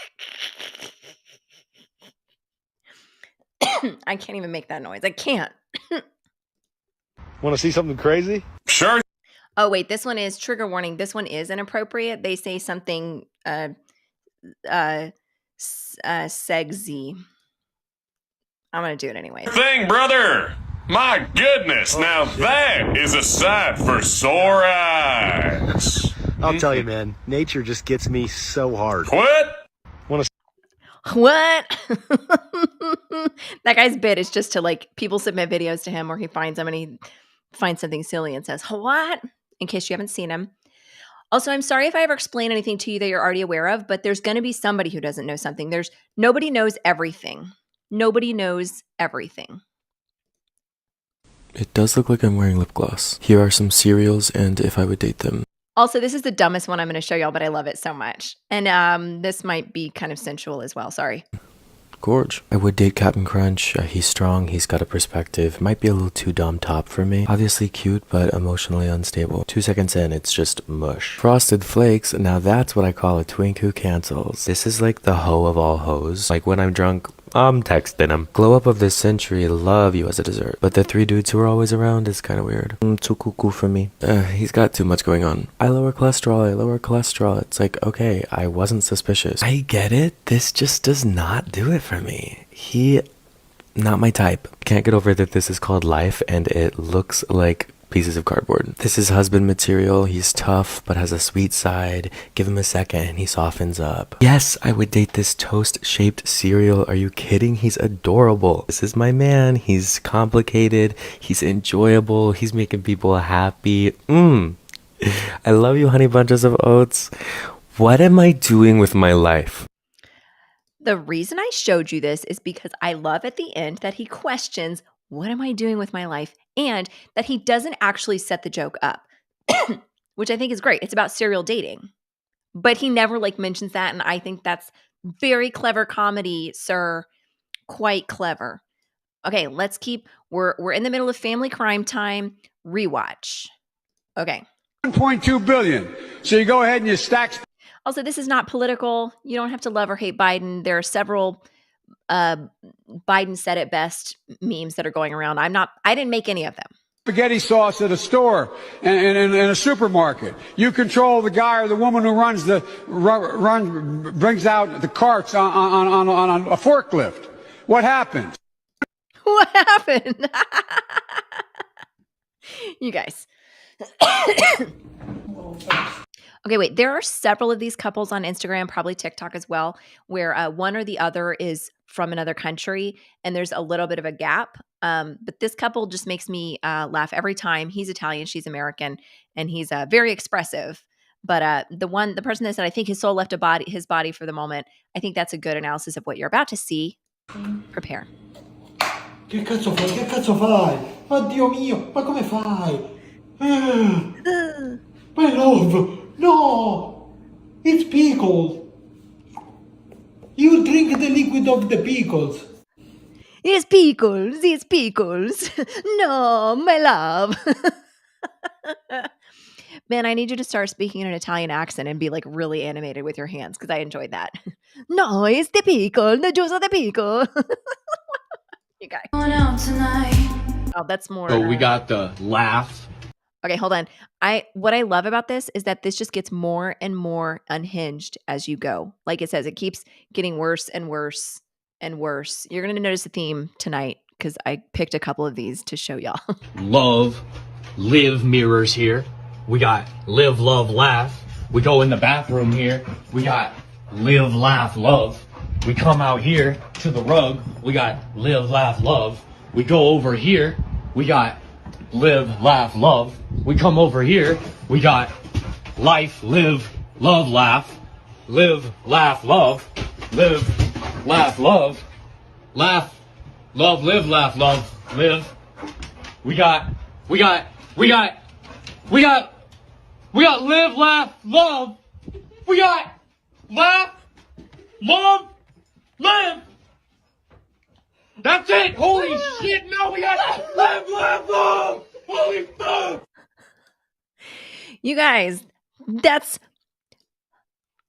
I can't even make that noise. I can't. Want to see something crazy? Sure. Oh, wait. This one is trigger warning. This one is inappropriate. They say something sexy. I'm going to do it anyway. Thing, brother. My goodness. Now that is a sight for sore eyes. I'll tell you, man. Nature just gets me so hard. What? What? That guy's bit is just to like people submit videos to him where he finds them and he finds something silly and says, what? In case you haven't seen him. Also, I'm sorry if I ever explain anything to you that you're already aware of, but there's going to be somebody who doesn't know something. Nobody knows everything. Nobody knows everything. It does look like I'm wearing lip gloss. Here are some cereals and if I would date them. Also, this is the dumbest one I'm going to show y'all, but I love it so much. And this might be kind of sensual as well. Sorry. Gorge. I would date Captain Crunch. He's strong, he's got a perspective. Might be a little too dom top for me. Obviously cute, but emotionally unstable. 2 seconds in, it's just mush. Frosted Flakes, now that's what I call a twink who cancels. This is like the hoe of all hoes. Like when I'm drunk, I'm texting him. Glow up of this century, love you as a dessert. But the 3 dudes who are always around is kind of weird. Too cuckoo for me. He's got too much going on. I lower cholesterol. It's like, okay, I wasn't suspicious. I get it. This just does not do it for me. Not my type. Can't get over that this is called life and it looks like pieces of cardboard. This is husband material. He's tough, but has a sweet side. Give him a second and he softens up. Yes, I would date this toast-shaped cereal. Are you kidding? He's adorable. This is my man. He's complicated. He's enjoyable. He's making people happy. I love you, honey bunches of oats. What am I doing with my life? The reason I showed you this is because I love at the end that he questions, what am I doing with my life? And that he doesn't actually set the joke up, which I think is great. It's about serial dating. But he never mentions that. And I think that's very clever comedy, sir. Quite clever. Okay, let's keep, we're in the middle of family crime time. Rewatch. Okay. 1.2 billion. So you go ahead and you stack. Also, this is not political. You don't have to love or hate Biden. There are several Biden said it best memes that are going around. I didn't make any of them. Spaghetti sauce at a store and in a supermarket. You control the guy or the woman who brings out the carts on a forklift. What happens? What happened? You guys. Okay, wait. There are several of these couples on Instagram, probably TikTok as well, where one or the other is from another country and there's a little bit of a gap. But this couple just makes me laugh every time. He's Italian, she's American, and he's very expressive. But the person that said, I think his soul left his body for the moment, I think that's a good analysis of what you're about to see. Prepare. Che cazzo fai? Che cazzo fai? Oddio mio, ma come fai? My love, no! It's pickles. You drink the liquid of the pickles. It's pickles, it's pickles. No, my love. Man, I need you to start speaking in an Italian accent and be really animated with your hands because I enjoyed that. No, it's the pickle, the juice of the pickle. You guys. Oh, that's more. So we got the laugh. Okay, hold on. What I love about this is that this just gets more and more unhinged as you go. Like it says, it keeps getting worse and worse and worse. You're going to notice a theme tonight because I picked a couple of these to show y'all. Love, live mirrors here. We got live, love, laugh. We go in the bathroom here. We got live, laugh, love. We come out here to the rug. We got live, laugh, love. We go over here. We got live, laugh, love. We come over here. We got life, live, love, laugh. Live, laugh, love. Live, laugh, love. Laugh, love, live, laugh, love. Live. We got live, laugh, love. We got laugh, love, live. That's it. Holy shit. No, we got live, laugh, love. Holy fuck. You guys,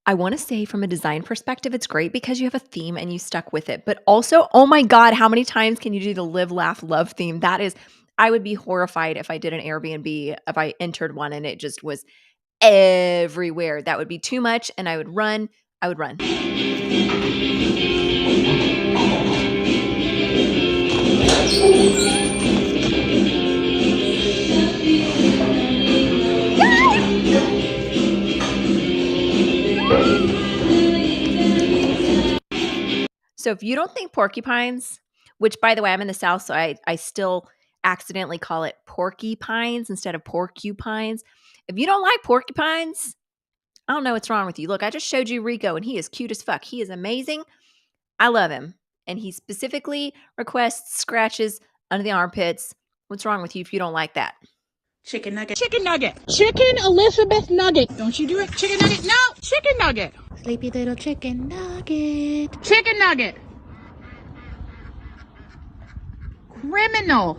I want to say from a design perspective, it's great because you have a theme and you stuck with it. But also, oh my God, how many times can you do the live, laugh, love theme? That is, I would be horrified if I did an Airbnb, if I entered one and it just was everywhere. That would be too much and I would run. So if you don't think porcupines, which by the way, I'm in the South, so I still accidentally call it porcupines instead of porcupines. If you don't like porcupines, I don't know what's wrong with you. Look, I just showed you Rico and he is cute as fuck. He is amazing. I love him. And he specifically requests scratches under the armpits. What's wrong with you if you don't like that? Chicken nugget. Chicken nugget. Chicken Elizabeth nugget. Don't you do it. Chicken nugget. No. Chicken nugget. Sleepy little chicken nugget. Chicken nugget. Criminal.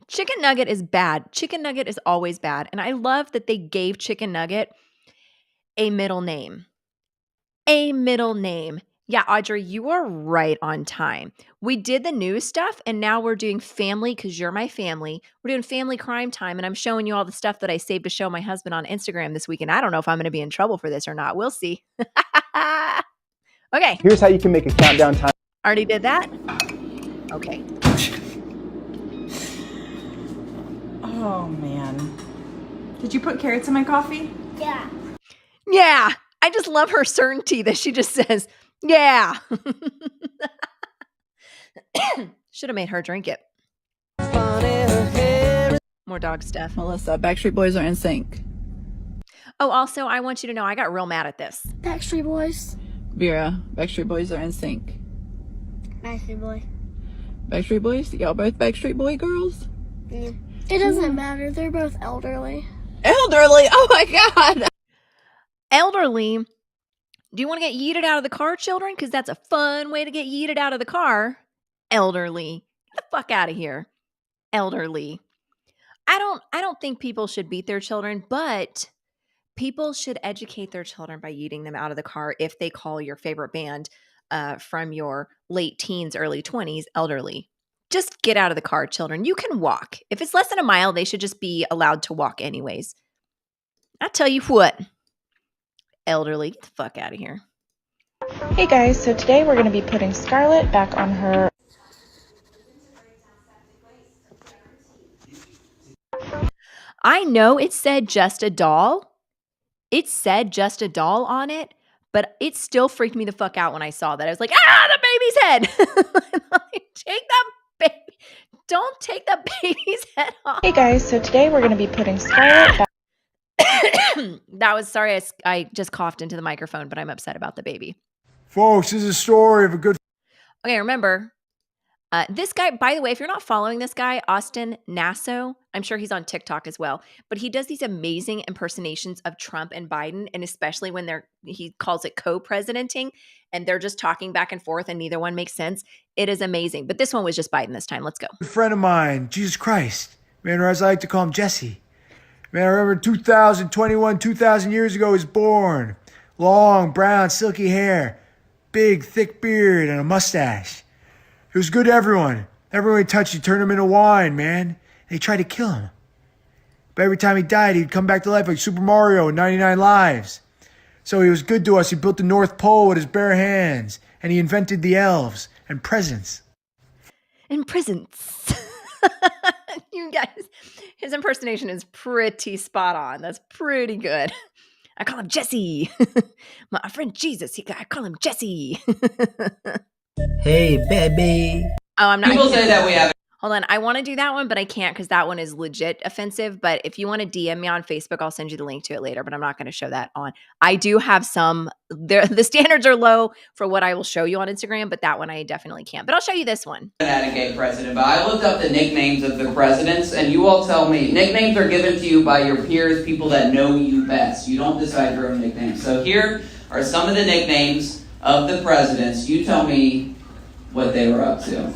Chicken nugget is bad. Chicken nugget is always bad. And I love that they gave chicken nugget a middle name. Yeah, Audrey, you are right on time. We did the news stuff and now we're doing family because you're my family. We're doing family crime time and I'm showing you all the stuff that I saved to show my husband on Instagram this weekend. I don't know if I'm going to be in trouble for this or not. We'll see. Okay. Here's how you can make a countdown time. Already did that? Okay. Oh, man. Did you put carrots in my coffee? Yeah. Yeah. I just love her certainty that she just says, yeah. Should have made her drink it. More dog stuff. Melissa, Backstreet Boys are in sync. Oh, also, I want you to know I got real mad at this. Backstreet Boys. Vera, Backstreet Boys are in sync. Backstreet Boy. Backstreet Boys? Y'all both Backstreet Boy girls? Yeah. It doesn't matter. They're both elderly. Elderly? Oh my god! Elderly. Do you want to get yeeted out of the car, children? Because that's a fun way to get yeeted out of the car. Elderly. Get the fuck out of here. Elderly. I don't think people should beat their children, but people should educate their children by yeeting them out of the car if they call your favorite band from your late teens, early 20s elderly. Just get out of the car, children. You can walk. If it's less than a mile, they should just be allowed to walk anyways. I tell you what, elderly, get the fuck out of here. Hey guys, so today we're going to be putting Scarlett back on her... I know it said just a doll. It said just a doll on it, but it still freaked me the fuck out when I saw that. I was like, the baby's head. Take that baby. Don't take the baby's head off. Hey guys, so today we're going to be putting Scarlett back... That was, sorry, I just coughed into the microphone, but I'm upset about the baby. Folks, this is a story of a good... Okay, remember, this guy, by the way, if you're not following this guy, Austin Nasso, I'm sure he's on TikTok as well, but he does these amazing impersonations of Trump and Biden, and especially when he calls it co-presidenting, and they're just talking back and forth and neither one makes sense. It is amazing. But this one was just Biden this time. Let's go. A friend of mine, Jesus Christ, man, or as I like to call him, Jesse. Man, I remember 2,000 years ago, he was born. Long, brown, silky hair, big, thick beard, and a mustache. He was good to everyone. Everyone he touched, he turned him into wine, man. And they tried to kill him. But every time he died, he'd come back to life like Super Mario in 99 Lives. So he was good to us. He built the North Pole with his bare hands. And he invented the elves and presents. And presents. You guys, his impersonation is pretty spot on. That's pretty good. I call him Jesse. My friend Jesus, I call him Jesse. Hey, baby. Oh, I'm not. People say that we have. Hold on. I want to do that one, but I can't because that one is legit offensive. But if you want to DM me on Facebook, I'll send you the link to it later, but I'm not going to show that on. I do have some, the standards are low for what I will show you on Instagram, but that one I definitely can't. But I'll show you this one. An gay president, but I looked up the nicknames of the presidents, and you all tell me. Nicknames are given to you by your peers, people that know you best. You don't decide your own nicknames. So here are some of the nicknames of the presidents. You tell me what they were up to.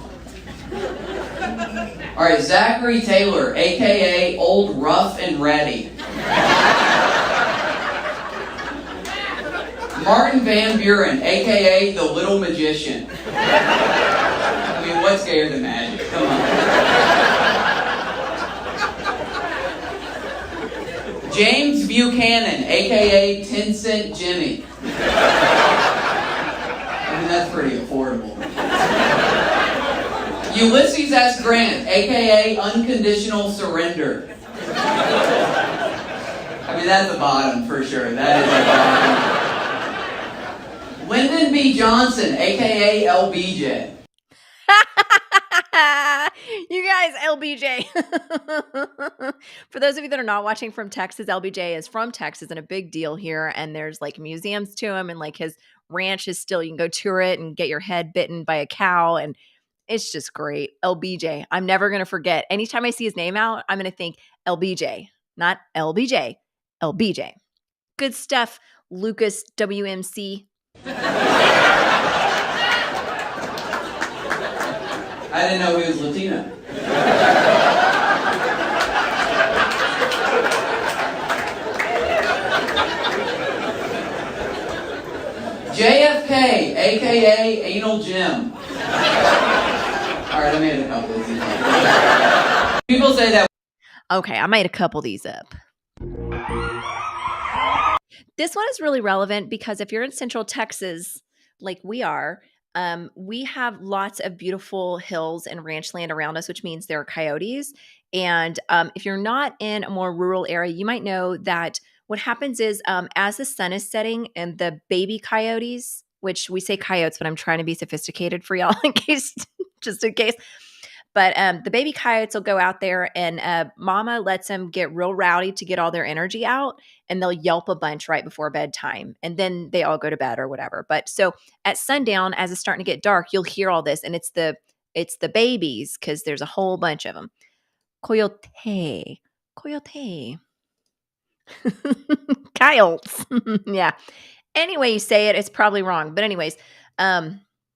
All right, Zachary Taylor, a.k.a. Old Rough and Ready. Martin Van Buren, a.k.a. The Little Magician. I mean, what's gayer than magic? Come on. James Buchanan, a.k.a. 10 Cent Jimmy. I mean, that's pretty affordable. Ulysses S. Grant, a.k.a. Unconditional Surrender. I mean, that's the bottom for sure. That is the bottom. Lyndon B. Johnson, a.k.a. LBJ. You guys, LBJ. For those of you that are not watching from Texas, LBJ is from Texas and a big deal here. And there's like museums to him, and like his ranch is still, you can go tour it and get your head bitten by a cow. And it's just great. LBJ. I'm never going to forget. Anytime I see his name out, I'm going to think LBJ, not LBJ. LBJ. Good stuff, Lucas WMC. I didn't know he was Latino. JFK, a.k.a. Anal Jim. Alright, I made a couple of these up. People say that. Okay, I made a couple of these up. This one is really relevant because if you're in Central Texas, like we are, We have lots of beautiful hills and ranch land around us, which means there are coyotes. And if you're not in a more rural area, you might know that what happens is as the sun is setting and the baby coyotes, which we say coyotes, but I'm trying to be sophisticated for y'all in case, just in case. But the baby coyotes will go out there and mama lets them get real rowdy to get all their energy out. And they'll yelp a bunch right before bedtime. And then they all go to bed or whatever. But so at sundown, as it's starting to get dark, you'll hear all this. And it's the babies because there's a whole bunch of them. Coyote. Coyote. Coyotes. Yeah. Anyway you say it, it's probably wrong. But anyways,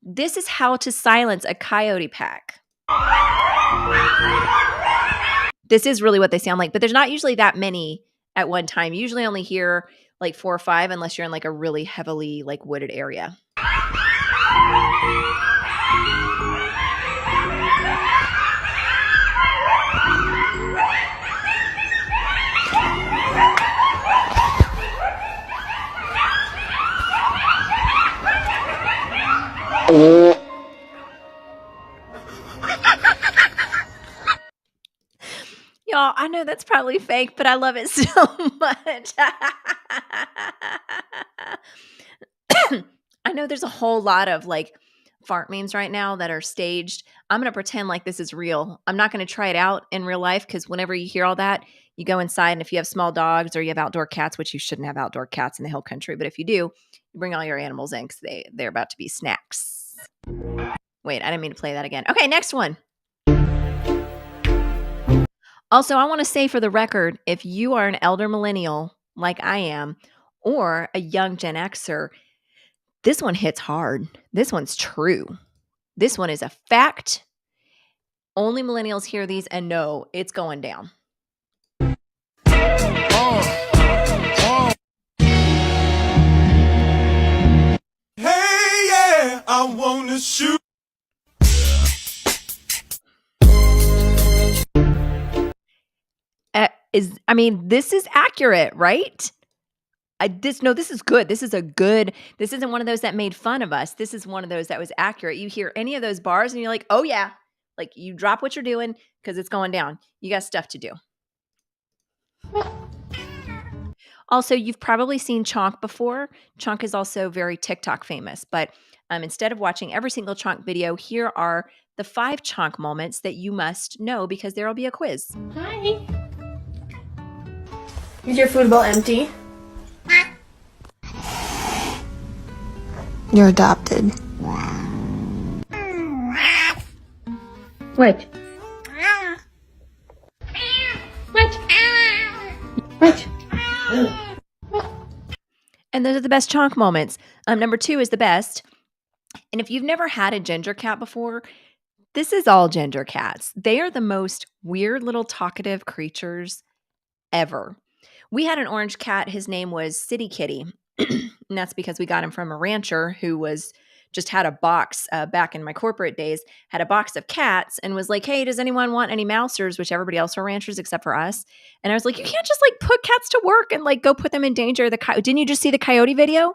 this is how to silence a coyote pack. This is really what they sound like, but there's not usually that many at one time. You usually only hear like 4 or 5 unless you're in like a really heavily like wooded area. Y'all, I know that's probably fake, but I love it so much. I know there's a whole lot of like fart memes right now that are staged. I'm going to pretend like this is real. I'm not going to try it out in real life because whenever you hear all that, you go inside and if you have small dogs or you have outdoor cats, which you shouldn't have outdoor cats in the hill country, but if you do, you bring all your animals in because they're about to be snacks. Wait, I didn't mean to play that again. Okay, next one. Also, I want to say for the record, if you are an elder millennial like I am, or a young Gen Xer, this one hits hard. This one's true. This one is a fact. Only millennials hear these and know it's going down. Hey, yeah, I wanna shoot. This is accurate, right? This is good. This isn't one of those that made fun of us. This is one of those that was accurate. You hear any of those bars and you're like, oh yeah. Like you drop what you're doing because it's going down. You got stuff to do. Also, you've probably seen Chonk before. Chonk is also very TikTok famous, but instead of watching every single Chonk video, here are the 5 Chonk moments that you must know because there will be a quiz. Hi. Is your food bowl empty? You're adopted. What? What? And those are the best Chonk moments. Number 2 is the best. And if you've never had a ginger cat before, this is all ginger cats. They are the most weird little talkative creatures ever. We had an orange cat. His name was City Kitty. And that's because we got him from a rancher who just had a box back in my corporate days, had a box of cats and was like, hey, does anyone want any mousers? Which everybody else were ranchers except for us. And I was like, you can't just like put cats to work and like go put them in danger. Didn't you just see the coyote video?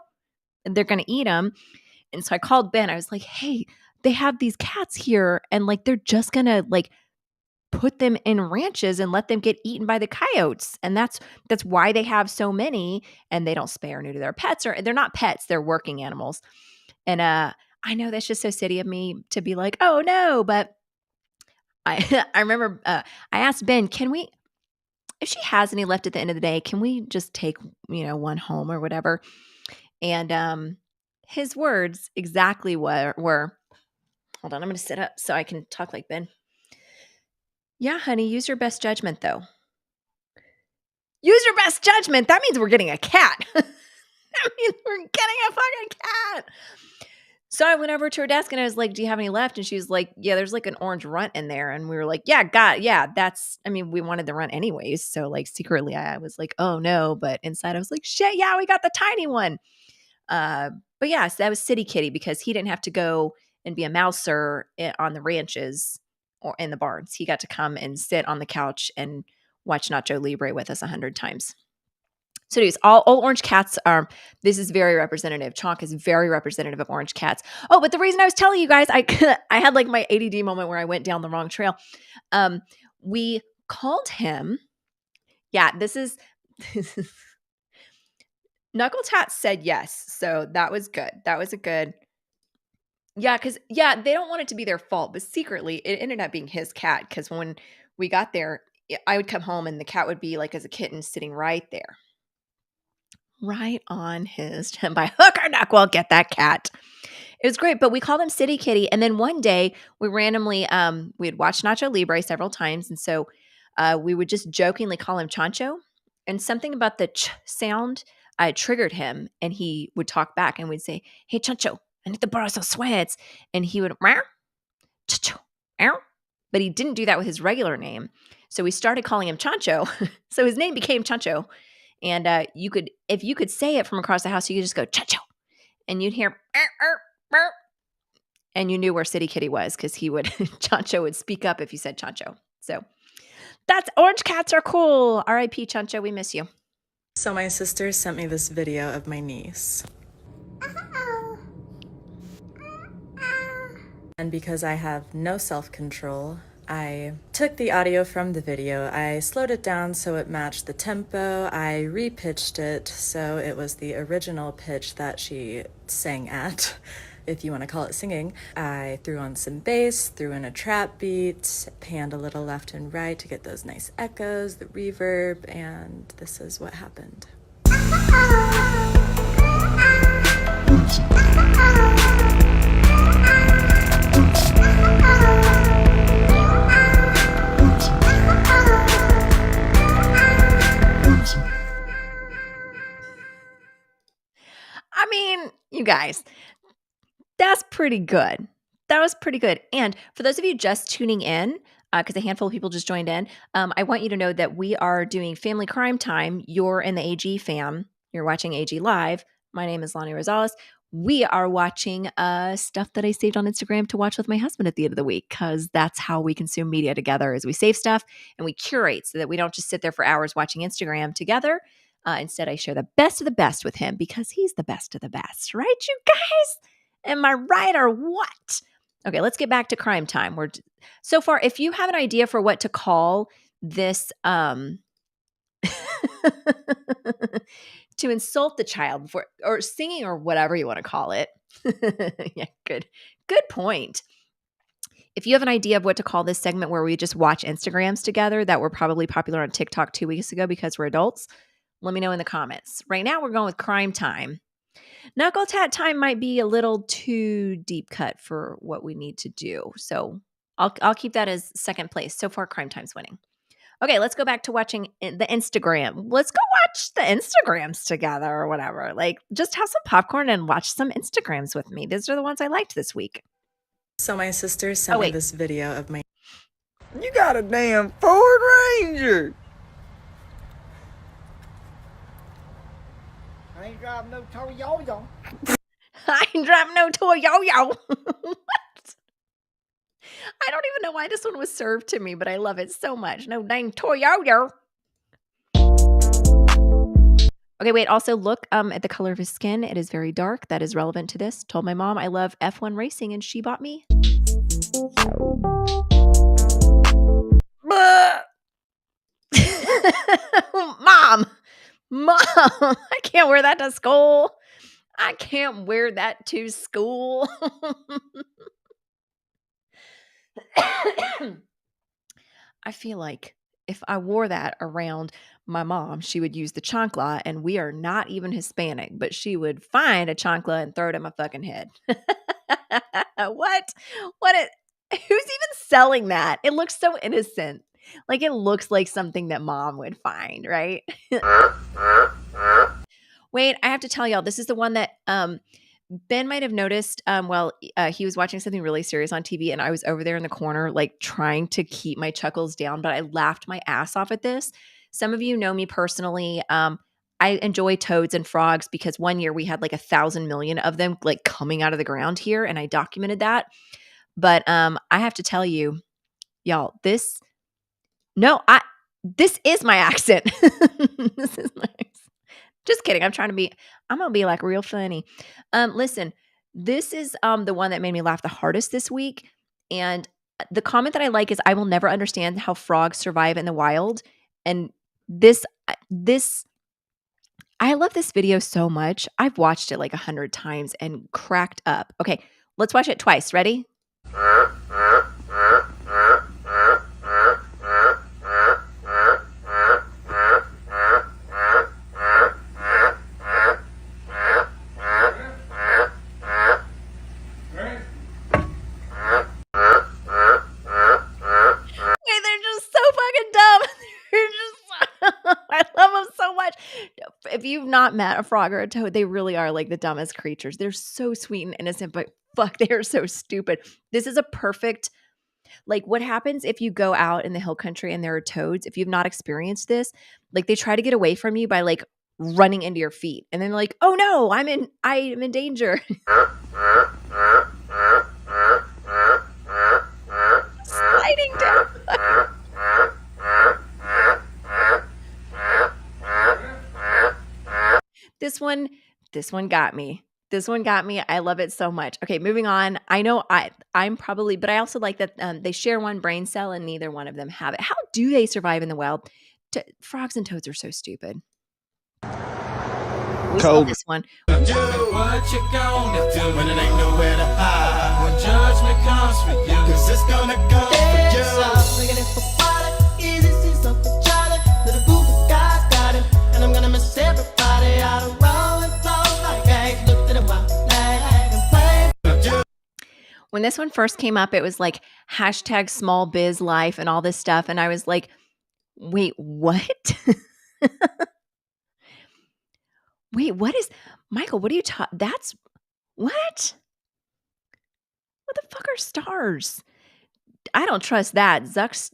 And they're going to eat them. And so I called Ben. I was like, hey, they have these cats here and like they're just going to like put them in ranches and let them get eaten by the coyotes. And that's why they have so many and they don't spay or neuter their pets, or they're not pets, they're working animals. And I know that's just so city of me to be like, oh no, but I remember I asked Ben, if she has any left at the end of the day, can we just take, one home or whatever? And his words exactly were, hold on, I'm going to sit up so I can talk like Ben. Yeah, honey, use your best judgment, though. Use your best judgment. That means we're getting a cat. That means we're getting a fucking cat. So I went over to her desk and I was like, do you have any left? And she was like, yeah, there's like an orange runt in there. And we were like, we wanted the runt anyways. So like secretly I was like, oh no. But inside I was like, shit, yeah, we got the tiny one. But yeah, so that was City Kitty because he didn't have to go and be a mouser on the ranches or in the barns. He got to come and sit on the couch and watch Nacho Libre with us 100 times. So anyways, all orange cats are, this is very representative. Chonk is very representative of orange cats. Oh, but the reason I was telling you guys, I had like my ADD moment where I went down the wrong trail. We called him, yeah, this is Knuckle Tat said yes. So that was good. That was a good, yeah, because yeah, they don't want it to be their fault, but secretly it ended up being his cat. Because when we got there, I would come home and the cat would be like as a kitten sitting right there, right on his chin. By hook or nook, we'll get that cat. It was great, but we called him City Kitty. And then one day we randomly, we had watched Nacho Libre several times. And so we would just jokingly call him Chancho. And something about the ch sound triggered him. And he would talk back and we'd say, "Hey, Chancho, I need to borrow some sweats." And he would, "Meow, Chancho, meow." But he didn't do that with his regular name. So we started calling him Chancho. So his name became Chancho. And you could, if you could say it from across the house, you could just go, "Chancho." And you'd hear, "Er, er, er." And you knew where City Kitty was because he would, Chancho would speak up if you said Chancho. So that's, orange cats are cool. R.I.P. Chancho, we miss you. So my sister sent me this video of my niece. And because I have no self-control, I took the audio from the video, I slowed it down so it matched the tempo, I repitched it so it was the original pitch that she sang at, if you want to call it singing. I threw on some bass, threw in a trap beat, panned a little left and right to get those nice echoes, the reverb, and this is what happened. I mean, you guys, that's pretty good. That was pretty good. And for those of you just tuning in, because a handful of people just joined in, I want you to know that we are doing Family Crime Time. You're in the AG fam. You're watching AG Live. My name is Lani Rosales. We are watching stuff that I saved on Instagram to watch with my husband at the end of the week, because that's how we consume media together, is we save stuff and we curate so that we don't just sit there for hours watching Instagram together. Instead, I share the best of the best with him because he's the best of the best. Right, you guys? Am I right or what? Okay, let's get back to crime time. So far, if you have an idea for what to call this to insult the child before, or singing, or whatever you want to call it. Yeah, good point. If you have an idea of what to call this segment where we just watch Instagrams together that were probably popular on TikTok 2 weeks ago because we're adults, let me know in the comments. Right now we're going with crime time. Knuckle Tat time might be a little too deep cut for what we need to do. So I'll keep that as second place. So far, crime time's winning. Okay, let's go back to watching the Instagram. Let's go watch the Instagrams together or whatever. Like, just have some popcorn and watch some Instagrams with me. These are the ones I liked this week. So my sister sent me this video of my... You got a damn Ford Ranger! I ain't driving no Toyota. I ain't driving no Toyota. What? I don't even know why this one was served to me, but I love it so much. No dang Toyota. Okay, wait. Also, look at the color of his skin. It is very dark. That is relevant to this. Told my mom I love F1 racing, and she bought me. Mom, I can't wear that to school. I can't wear that to school. I feel like if I wore that around my mom, she would use the chancla, and we are not even Hispanic, but she would find a chancla and throw it at my fucking head. What? Who's even selling that? It looks so innocent. Like, it looks like something that mom would find, right? Wait, I have to tell y'all, this is the one that Ben might have noticed. He was watching something really serious on TV, and I was over there in the corner, like trying to keep my chuckles down, but I laughed my ass off at this. Some of you know me personally. I enjoy toads and frogs because one year we had like 1,000 million of them like coming out of the ground here, and I documented that. But I have to tell you, y'all, this is my accent. This is my accent. Just kidding. I'm gonna be like real funny. Listen, this is the one that made me laugh the hardest this week. And the comment that I like is I will never understand how frogs survive in the wild. And this I love this video so much. I've watched it like 100 times and cracked up. Okay, let's watch it twice. Ready? Okay, they're just so fucking dumb. They're just I love them so much. If you've not met a frog or a toad, they really are like the dumbest creatures. They're so sweet and innocent, but fuck, they are so stupid. This is a perfect like what happens if you go out in the hill country and there are toads, if you've not experienced this, like they try to get away from you by like running into your feet. And then like, "Oh no, I am in danger." Sliding down. This one this one got me. This one got me. I love it so much. Okay, moving on. I know I'm probably but I also like that, they share one brain cell and neither one of them have it. How do they survive in the wild? Frogs and toads are so stupid. We saw Toad. this one. Do what you gonna do when it ain't nowhere to hide. When judgment comes for you, 'cause it's gonna come for you. Looking it for water, easy, see something Charlie. Little boo guy's got him, and I'm gonna miss everybody out of rolling flows like eggs. Looked at a while, and play. When this one first came up, it was like hashtag small biz life and all this stuff. And I was like, wait, what? Wait, what is Michael? What are you talking? That's what? What the fuck are stars? I don't trust that.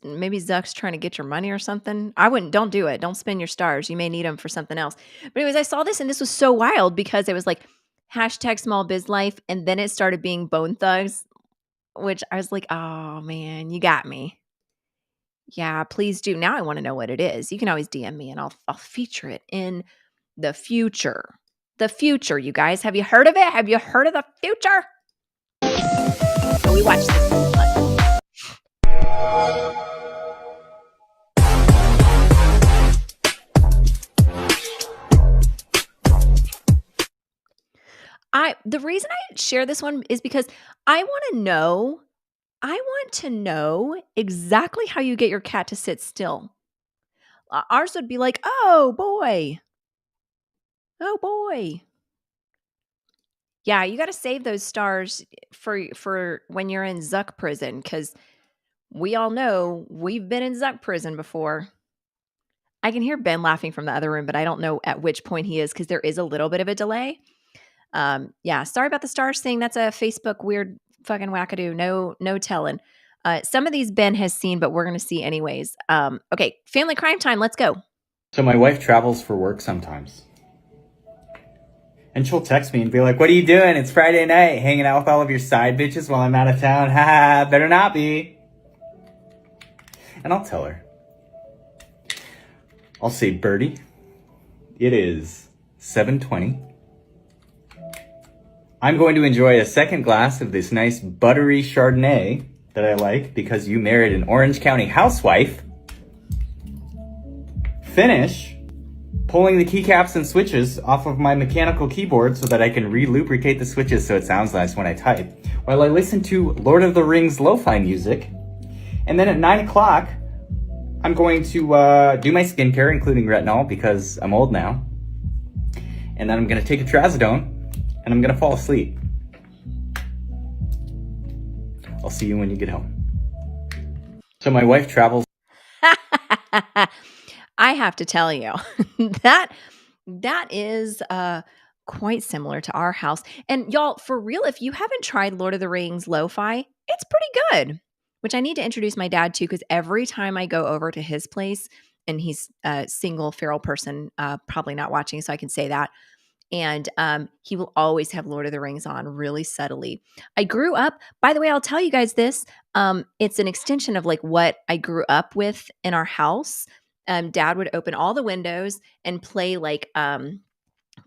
Maybe Zuck's trying to get your money or something. Don't do it. Don't spend your stars. You may need them for something else. But anyways, I saw this and this was so wild because it was like hashtag small biz life. And then it started being Bone Thugs, which I was like, oh man, you got me. Yeah, please do. Now I want to know what it is. You can always DM me and I'll feature it in the future. The future, you guys. Have you heard of it? Have you heard of the future? So we watched this one. The reason I share this one is because I want to know exactly how you get your cat to sit still. Ours would be like, "Oh boy. Oh boy." Yeah, you got to save those stars for when you're in Zuck prison cuz we all know we've been in Zuck prison before. I can hear Ben laughing from the other room, but I don't know at which point he is cuz there is a little bit of a delay. Yeah, sorry about the stars thing. That's a Facebook weird fucking wackadoo. No telling. Some of these Ben has seen, but we're going to see anyways. Okay, family crime time. Let's go. So my wife travels for work sometimes. And she'll text me and be like, "What are you doing? It's Friday night, hanging out with all of your side bitches while I'm out of town. Haha, better not be." And I'll tell her. I'll say, "Birdie, it is 7:20. I'm going to enjoy a second glass of this nice buttery Chardonnay that I like because you married an Orange County housewife. Finish pulling the keycaps and switches off of my mechanical keyboard so that I can re-lubricate the switches so it sounds nice when I type, while I listen to Lord of the Rings lo-fi music. And then at 9 o'clock, I'm going to do my skincare, including retinol, because I'm old now. And then I'm going to take a trazodone, and I'm going to fall asleep. I'll see you when you get home." So my wife travels. I have to tell you that is quite similar to our house. And y'all, for real, if you haven't tried Lord of the Rings lo-fi, it's pretty good. Which I need to introduce my dad to because every time I go over to his place, and he's a single feral person, probably not watching, so I can say that. And he will always have Lord of the Rings on really subtly. I grew up, by the way, I'll tell you guys this. It's an extension of like what I grew up with in our house. Dad would open all the windows and play like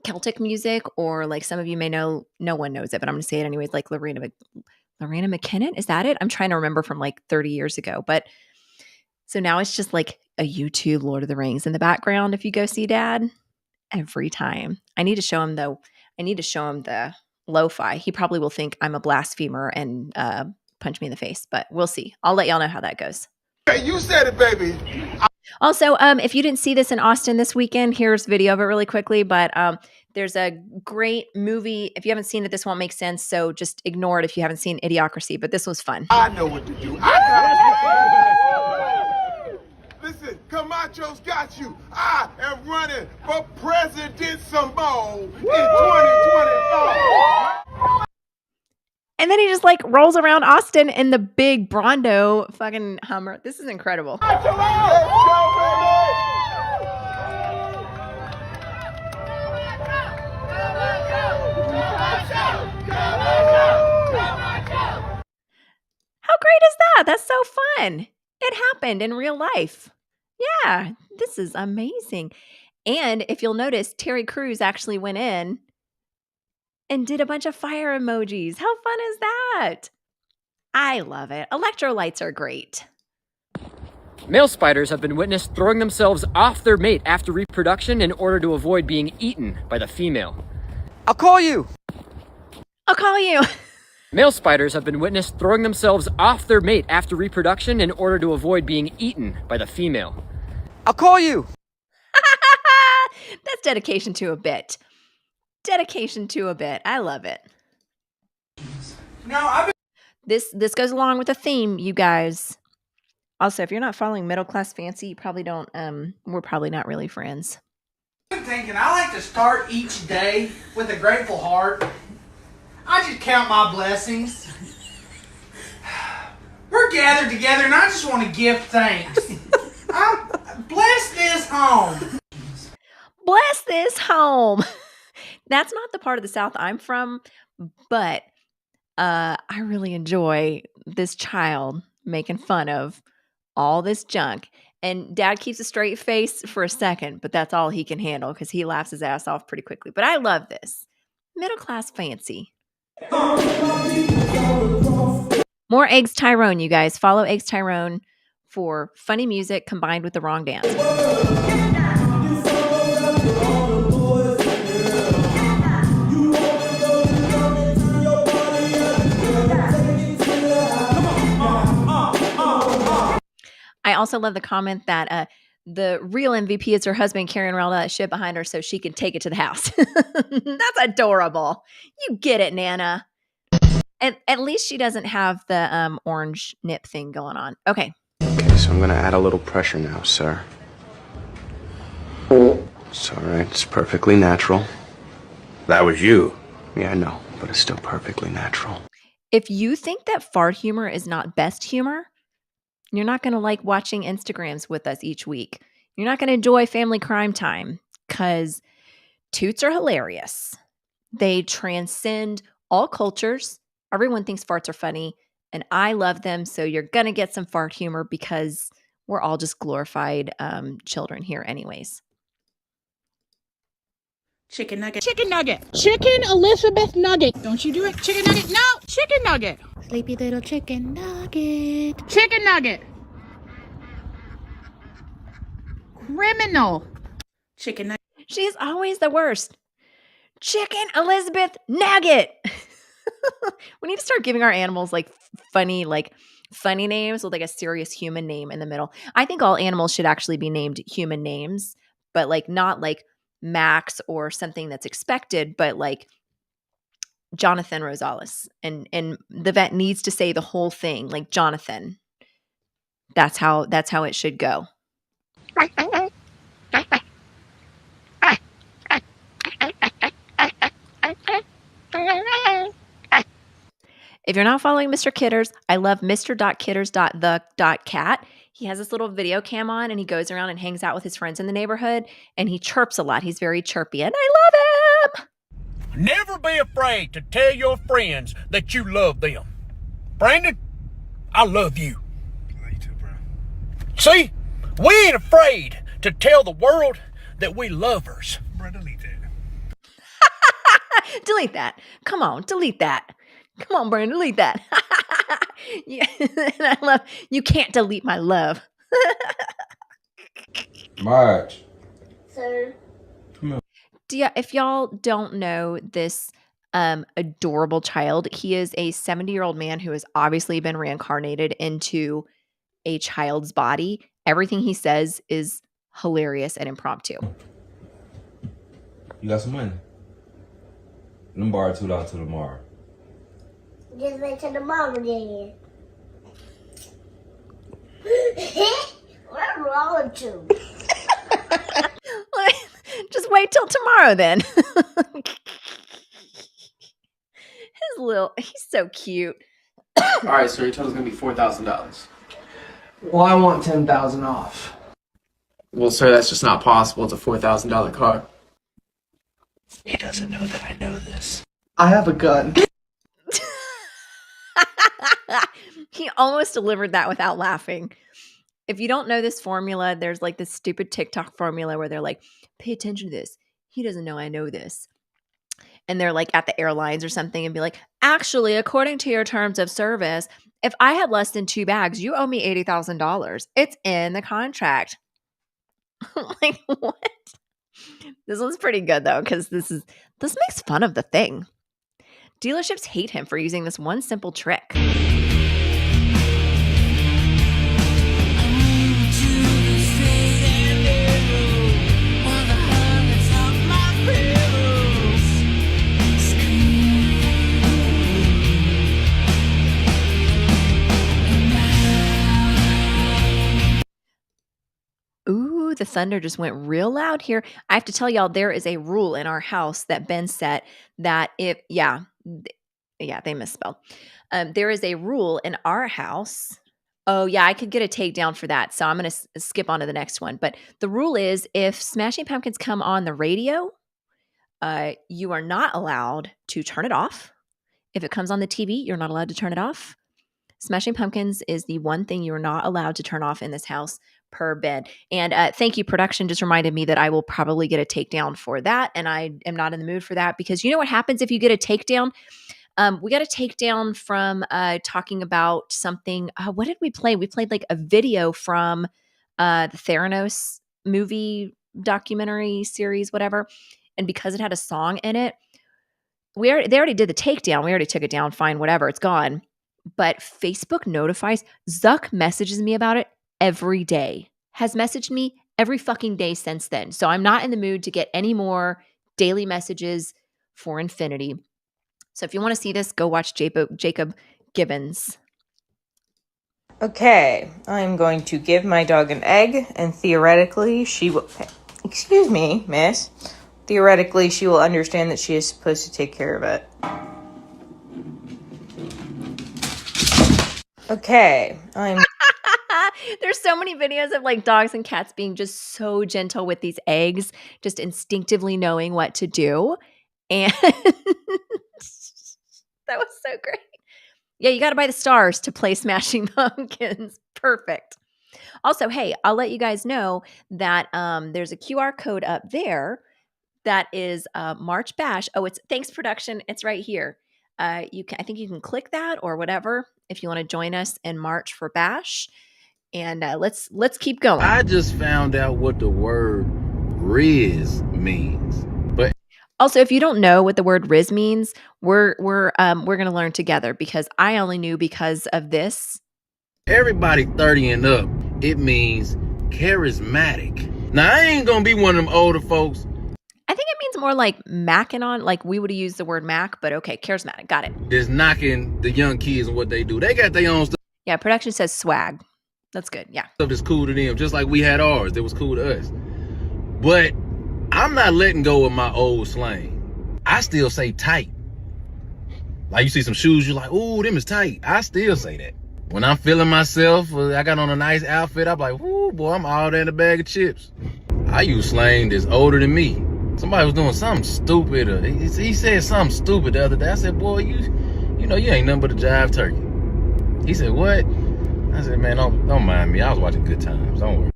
Celtic music, or like some of you may know, no one knows it, but I'm going to say it anyways, like Lorena McKinnon. Is that it? I'm trying to remember from like 30 years ago. But so now it's just like a YouTube Lord of the Rings in the background if you go see Dad every time. I need to show him though. I need to show him the lo-fi. He probably will think I'm a blasphemer and punch me in the face, but we'll see. I'll let y'all know how that goes. Hey, you said it, baby. Also, if you didn't see this in Austin this weekend, here's video of it really quickly. But there's a great movie. If you haven't seen it, this won't make sense. So just ignore it if you haven't seen Idiocracy. But this was fun. I know what to do. Listen, Camacho's got you. I am running for president some more in 2024. And then he just like rolls around Austin in the big Brondo fucking Hummer. This is incredible. Let's go, baby! How great is that? That's so fun. It happened in real life. Yeah, this is amazing. And if you'll notice, Terry Crews actually went in and did a bunch of fire emojis. How fun is that? I love it. Electrolytes are great. Male spiders have been witnessed throwing themselves off their mate after reproduction in order to avoid being eaten by the female. I'll call you! I'll call you! Male spiders have been witnessed throwing themselves off their mate after reproduction in order to avoid being eaten by the female. I'll call you! That's dedication to a bit. Dedication to a bit. I love it. No, This goes along with the theme, you guys. Also, if you're not following Middle Class Fancy, you probably don't. We're probably not really friends. I've been thinking I like to start each day with a grateful heart. I just count my blessings. We're gathered together, and I just want to give thanks. Bless this home. Bless this home. That's not the part of the South I'm from, but I really enjoy this child making fun of all this junk. And Dad keeps a straight face for a second, but that's all he can handle because he laughs his ass off pretty quickly. But I love this. Middle Class Fancy. More Eggs Tyrone, you guys. Follow Eggs Tyrone for funny music combined with the wrong dance. I also love the comment that the real MVP is her husband carrying around all that shit behind her so she can take it to the house. That's adorable. You get it, Nana. At least she doesn't have the orange nip thing going on. Okay. Okay, so I'm gonna add a little pressure now, sir. It's all right. It's perfectly natural. That was you. Yeah, I know, but it's still perfectly natural. If you think that fart humor is not best humor, you're not going to like watching Instagrams with us each week. You're not going to enjoy family crime time because toots are hilarious. They transcend all cultures. Everyone thinks farts are funny, and I love them. So you're going to get some fart humor because we're all just glorified children here anyways. Chicken nugget. Chicken nugget. Chicken Elizabeth nugget. Don't you do it. Chicken nugget. No. Chicken nugget. Sleepy little chicken nugget. Chicken nugget. Criminal. Chicken nugget. She is always the worst. Chicken Elizabeth Nugget. We need to start giving our animals like funny names with like a serious human name in the middle. I think all animals should actually be named human names, but like not like Max or something that's expected, but like Jonathan Rosales. And the vet needs to say the whole thing, like Jonathan. That's how it should go. If you're not following Mr. Kitters, I love Mr.Kitters.the.cat. He has this little video cam on and he goes around and hangs out with his friends in the neighborhood and he chirps a lot. He's very chirpy and I love him. Never be afraid to tell your friends that you love them. Brandon, I love you. Love you too, bro. See, we ain't afraid to tell the world that we lovers. Bro, don't eat that. Delete that. Come on, delete that. Come on, Brandon, delete that. Yeah, and I love, you can't delete my love. March. Sir. If y'all don't know this adorable child, he is a 70-year-old man who has obviously been reincarnated into a child's body. Everything he says is hilarious and impromptu. You got some money? Let me borrow $2 till tomorrow. Just wait till tomorrow then. What's wrong with you? Just wait till tomorrow then. He's so cute. Alright, so your total's gonna be $4,000. Well, I want 10,000 off. Well, sir, that's just not possible. It's a $4,000 car. He doesn't know that I know this. I have a gun. He almost delivered that without laughing. If you don't know this formula, there's like this stupid TikTok formula where they're like, pay attention to this. He doesn't know I know this. And they're like at the airlines or something and be like, actually, according to your terms of service, if I had less than 2 bags, you owe me $80,000. It's in the contract. Like, what? This one's pretty good though, because this makes fun of the thing. Dealerships hate him for using this one simple trick. Ooh, the thunder just went real loud here. I have to tell y'all, there is a rule in our house that Ben set that if, they misspelled. There is a rule in our house. Oh, yeah, I could get a takedown for that. So I'm going to skip on to the next one. But the rule is if Smashing Pumpkins come on the radio, you are not allowed to turn it off. If it comes on the TV, you're not allowed to turn it off. Smashing Pumpkins is the one thing you are not allowed to turn off in this house per bed. And thank you, production just reminded me that I will probably get a takedown for that. And I am not in the mood for that because you know what happens if you get a takedown? We got a takedown from talking about something. What did we play? We played like a video from the Theranos movie documentary series, whatever. And because it had a song in it, they already did the takedown. We already took it down. Fine, whatever. It's gone. But Facebook notifies. Zuck messages me about it every day. Has messaged me every fucking day since then. So I'm not in the mood to get any more daily messages for infinity. So if you want to see this, go watch Jacob Gibbons. Okay, I'm going to give my dog an egg, and theoretically she will... Excuse me, miss. Theoretically, she will understand that she is supposed to take care of it. Okay, There's so many videos of like dogs and cats being just so gentle with these eggs, just instinctively knowing what to do. And that was so great. Yeah, you got to buy the stars to play Smashing Pumpkins. Perfect. Also, hey, I'll let you guys know that there's a QR code up there that is March Bash. Oh, it's thanks production. It's right here. I think you can click that or whatever if you want to join us in March for Bash. And let's keep going. I just found out what the word Riz means. But also, if you don't know what the word Riz means, we're gonna learn together because I only knew because of this. Everybody 30 and up, it means charismatic. Now I ain't gonna be one of them older folks. I think it means more like macking on, like we would have used the word mac, but okay, charismatic, got it. Just knocking the young kids and what they do. They got their own stuff. Yeah, production says swag. That's good, yeah. Stuff that's cool to them, just like we had ours that was cool to us. But I'm not letting go of my old slang. I still say tight. Like you see some shoes, you're like, ooh, them is tight. I still say that. When I'm feeling myself, I got on a nice outfit, I'm like, ooh, boy, I'm all that in a bag of chips. I use slang that's older than me. Somebody was doing something stupid. He said something stupid the other day. I said, boy, you know, you ain't nothing but a jive turkey. He said, what? I said, man, don't mind me. I was watching Good Times. Don't worry.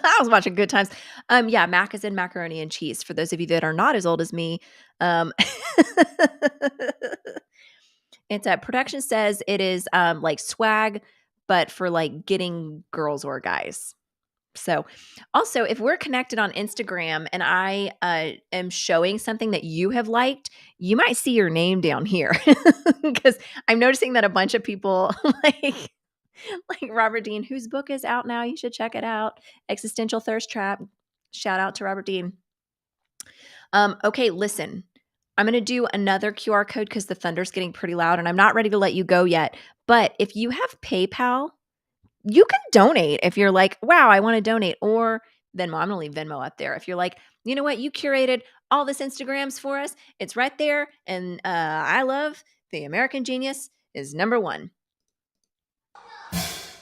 I was watching Good Times. Yeah, Mac is in macaroni and cheese. For those of you that are not as old as me, it's production says it is like swag, but for like getting girls or guys. So, also, if we're connected on Instagram and I am showing something that you have liked, you might see your name down here because I'm noticing that a bunch of people like Robert Dean, whose book is out now. You should check it out. Existential Thirst Trap. Shout out to Robert Dean. Okay, listen. I'm going to do another QR code because the thunder's getting pretty loud and I'm not ready to let you go yet. But if you have PayPal, you can donate if you're like, wow, I want to donate. Or Venmo. I'm going to leave Venmo up there. If you're like, you know what? You curated all this Instagrams for us. It's right there. And I love the American Genius is number one.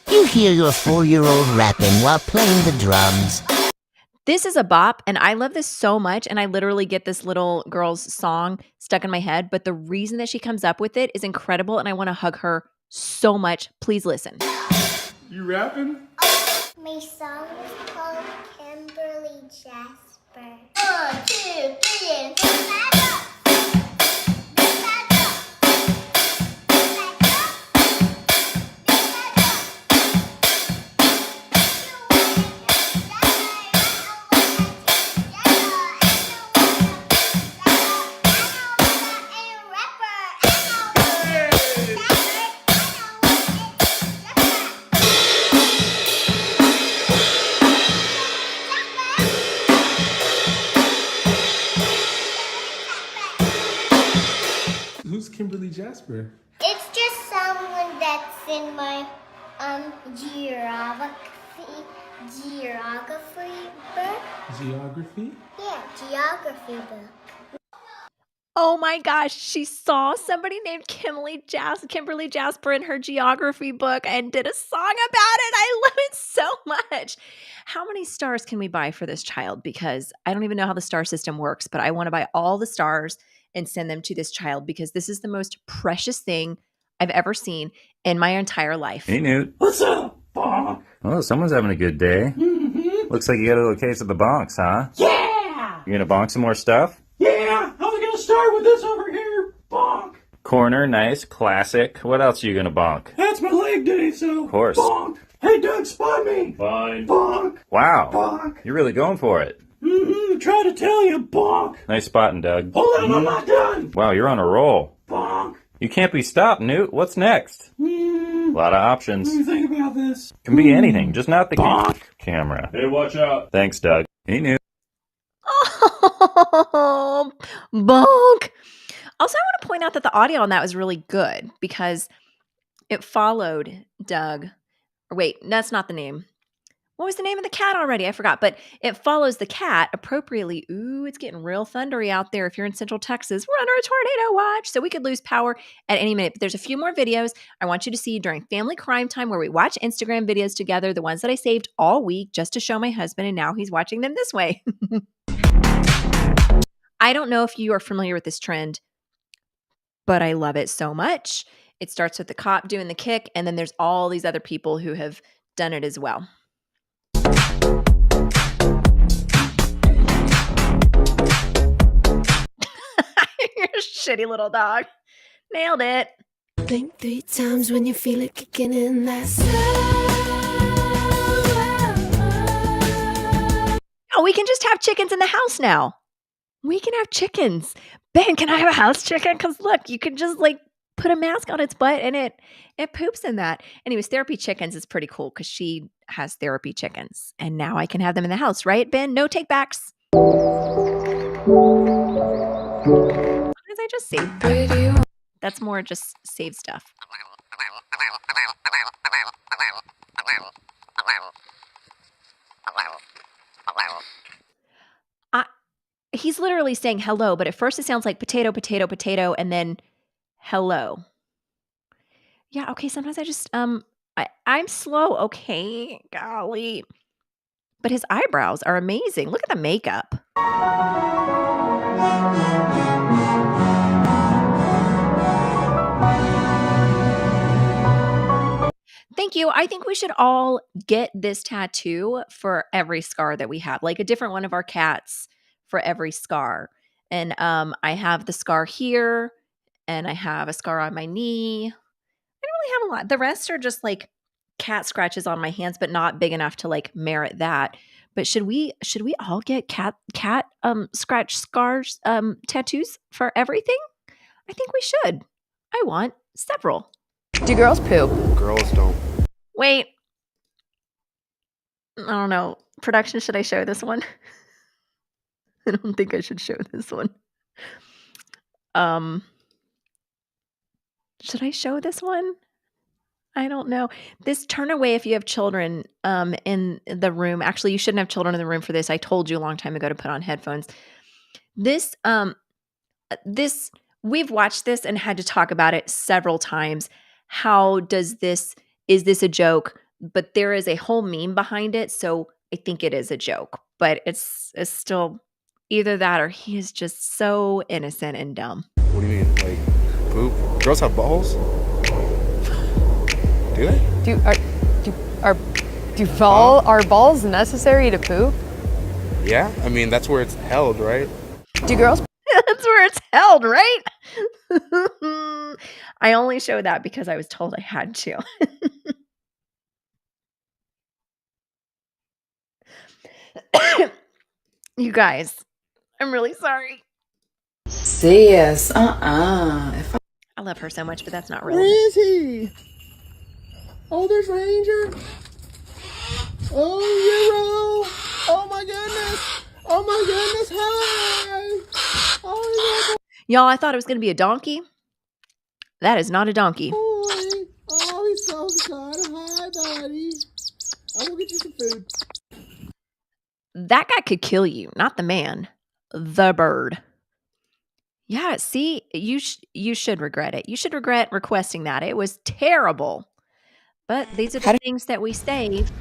You hear your 4-year-old rapping while playing the drums. This is a bop, and I love this so much, and I literally get this little girl's song stuck in my head, but the reason that she comes up with it is incredible, and I want to hug her so much. Please listen. You rapping? My song is called Kimberly Jasper. 1, 2, 3, and 4. Who's Kimberly Jasper? It's just someone that's in my geography book. Geography? Yeah, geography book. Oh my gosh, she saw somebody named Kimberly Jasper in her geography book and did a song about it. I love it so much. How many stars can we buy for this child? Because I don't even know how the star system works, but I want to buy all the stars and send them to this child because this is the most precious thing I've ever seen in my entire life. Hey, Newt. What's up, Bonk? Oh, someone's having a good day. Mm-hmm. Looks like you got a little case of the bonks, huh? Yeah! You gonna bonk some more stuff? Yeah! I was gonna start with this over here. Bonk! Corner, nice, classic. What else are you gonna bonk? That's my leg day, so. Of course. Bonk! Hey, Doug, spot me! Fine. Bonk! Wow. Bonk! You're really going for it. Mm-hmm. Try to tell you, bonk! Nice spotting, Doug. Hold on, I'm not done! Wow, you're on a roll. Bonk! You can't be stopped, Newt. What's next? A lot of options. Let me think about this. Can be anything, just not the Bonk. camera. Hey, watch out. Thanks, Doug. Hey, Newt. Oh, bonk. Also, I want to point out that the audio on that was really good because it followed Doug. Or wait, that's not the name. What was the name of the cat already? I forgot, but it follows the cat appropriately. Ooh, it's getting real thundery out there. If you're in Central Texas, we're under a tornado watch, so we could lose power at any minute. But there's a few more videos I want you to see during family crime time where we watch Instagram videos together, the ones that I saved all week just to show my husband, and now he's watching them this way. I don't know if you are familiar with this trend, but I love it so much. It starts with the cop doing the kick, and then there's all these other people who have done it as well. You're a shitty little dog. Nailed it. Blink 3 times when you feel it kicking in. That's Oh, we can just have chickens in the house now. We can have chickens. Ben, can I have a house chicken? Because look, you can just like put a mask on its butt and it poops in that. Anyways, Therapy Chickens is pretty cool because she has therapy chickens. And now I can have them in the house, right, Ben? No take backs. Sometimes I just save. That's more just save stuff. He's literally saying hello, but at first it sounds like potato, potato, potato, and then hello. Yeah, okay, sometimes I just, I'm slow, okay? Golly. But his eyebrows are amazing. Look at the makeup. Thank you. I think we should all get this tattoo for every scar that we have, like a different one of our cats for every scar. And I have the scar here, and I have a scar on my knee. I don't really have a lot. The rest are just like cat scratches on my hands, but not big enough to like merit that. But should we all get cat scratch scars tattoos for everything? I think we should. I want several. Do girls poop? Girls don't. Wait. I don't know. Production, should I show this one? I don't think I should show this one. Should I show this one? I don't know. This turn away if you have children in the room. Actually, you shouldn't have children in the room for this. I told you a long time ago to put on headphones. This this we've watched this and had to talk about it several times. How does this is this a joke? But there is a whole meme behind it, so I think it is a joke. But it's still either that or he is just so innocent and dumb. What do you mean? Like, poop? Girls have balls? Do they? Are balls necessary to poop? Yeah, I mean, that's where it's held, right? Do girls? That's where it's held, right? I only show that because I was told I had to. You guys, I'm really sorry. Sis, I love her so much, but that's not Where real. is he? Oh, there's Ranger. Oh, Euro. Oh my goodness. Oh my goodness. Hi. Oh, Y'all, I thought it was going to be a donkey. That is not a donkey. boy. Oh, he's so excited. Hi, buddy. I'm gonna get you some food. That guy could kill you, not the man, the bird. Yeah, see, you should regret it. You should regret requesting that. It was terrible. But these are the things that we save.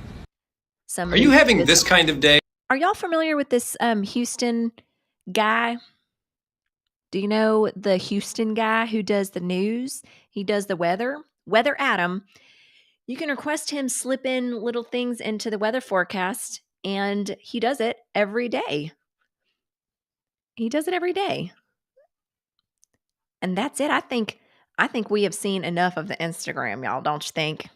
Are you having this kind of day? Are y'all familiar with this Houston guy? Do you know the Houston guy who does the news? He does the weather. Weather Adam. You can request him slip in little things into the weather forecast, and he does it every day. He does it every day. And that's it. I think we have seen enough of the Instagram, y'all, don't you think?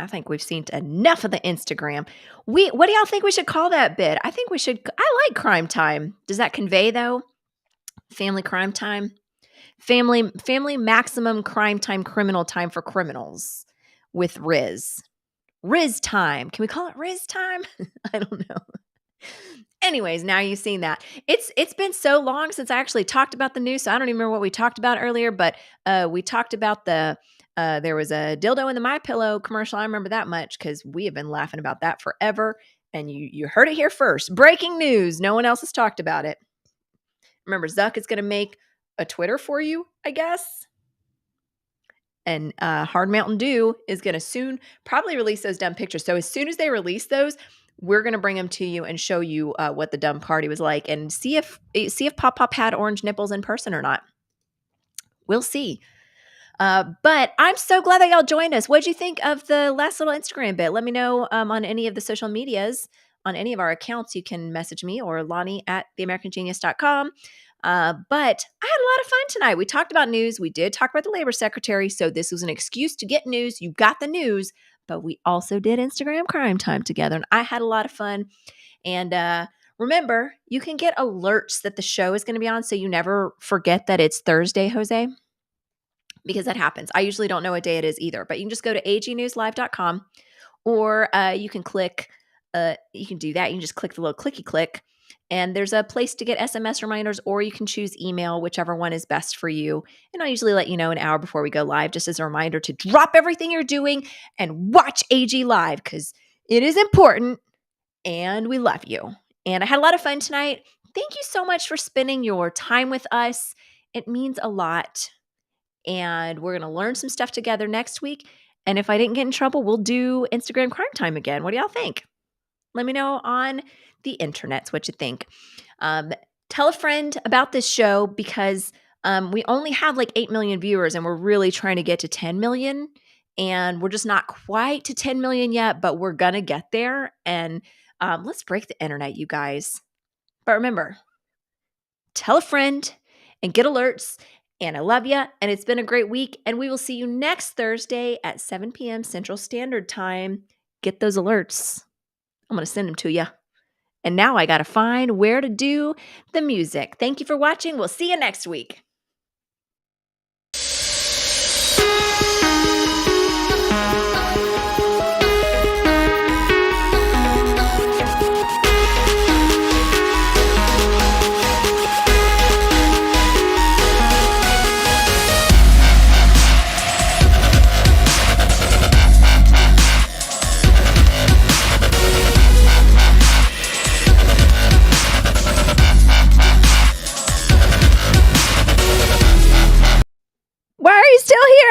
I think we've seen enough of the Instagram. What do y'all think we should call that bit? I think we should I like crime time. Does that convey though? Family crime time? Family maximum crime time, criminal time for criminals with Riz. Riz time. Can we call it Riz time? I don't know. Anyways, now you've seen that. It's been so long since I actually talked about the news, so I don't even remember what we talked about earlier, but we talked about the there was a dildo in the My Pillow commercial. I remember that much because we have been laughing about that forever. And you heard it here first. Breaking news. No one else has talked about it. Remember, Zuck is going to make a Twitter for you, I guess. And Hard Mountain Dew is going to soon probably release those dumb pictures. So as soon as they release those, we're going to bring them to you and show you what the dumb party was like and see if Pop Pop had orange nipples in person or not. We'll see. But I'm so glad that y'all joined us. What'd you think of the last little Instagram bit? Let me know on any of the social medias, on any of our accounts. You can message me or Lani at theamericangenius.com. But I had a lot of fun tonight. We talked about news. We did talk about the labor secretary. So this was an excuse to get news. You got the news, but we also did Instagram crime time together. And I had a lot of fun. And remember, you can get alerts that the show is going to be on so you never forget that it's Thursday, Jose. Because that happens. I usually don't know what day it is either, but you can just go to agnewslive.com or you can click, you can do that. You can just click the little clicky click and there's a place to get SMS reminders or you can choose email, whichever one is best for you. And I'll usually let you know an hour before we go live, just as a reminder to drop everything you're doing and watch AG live because it is important and we love you. And I had a lot of fun tonight. Thank you so much for spending your time with us. It means a lot. And we're going to learn some stuff together next week. And if I didn't get in trouble, we'll do Instagram crime time again. What do y'all think? Let me know on the internets what you think. Tell a friend about this show because we only have like 8 million viewers and we're really trying to get to 10 million. and we're just not quite to 10 million yet, but we're going to get there. And let's break the internet, you guys. But remember, tell a friend and get alerts. And I love you. And it's been a great week. And we will see you next Thursday at 7 p.m. Central Standard Time. Get those alerts. I'm going to send them to you. And now I got to find where to do the music. Thank you for watching. We'll see you next week.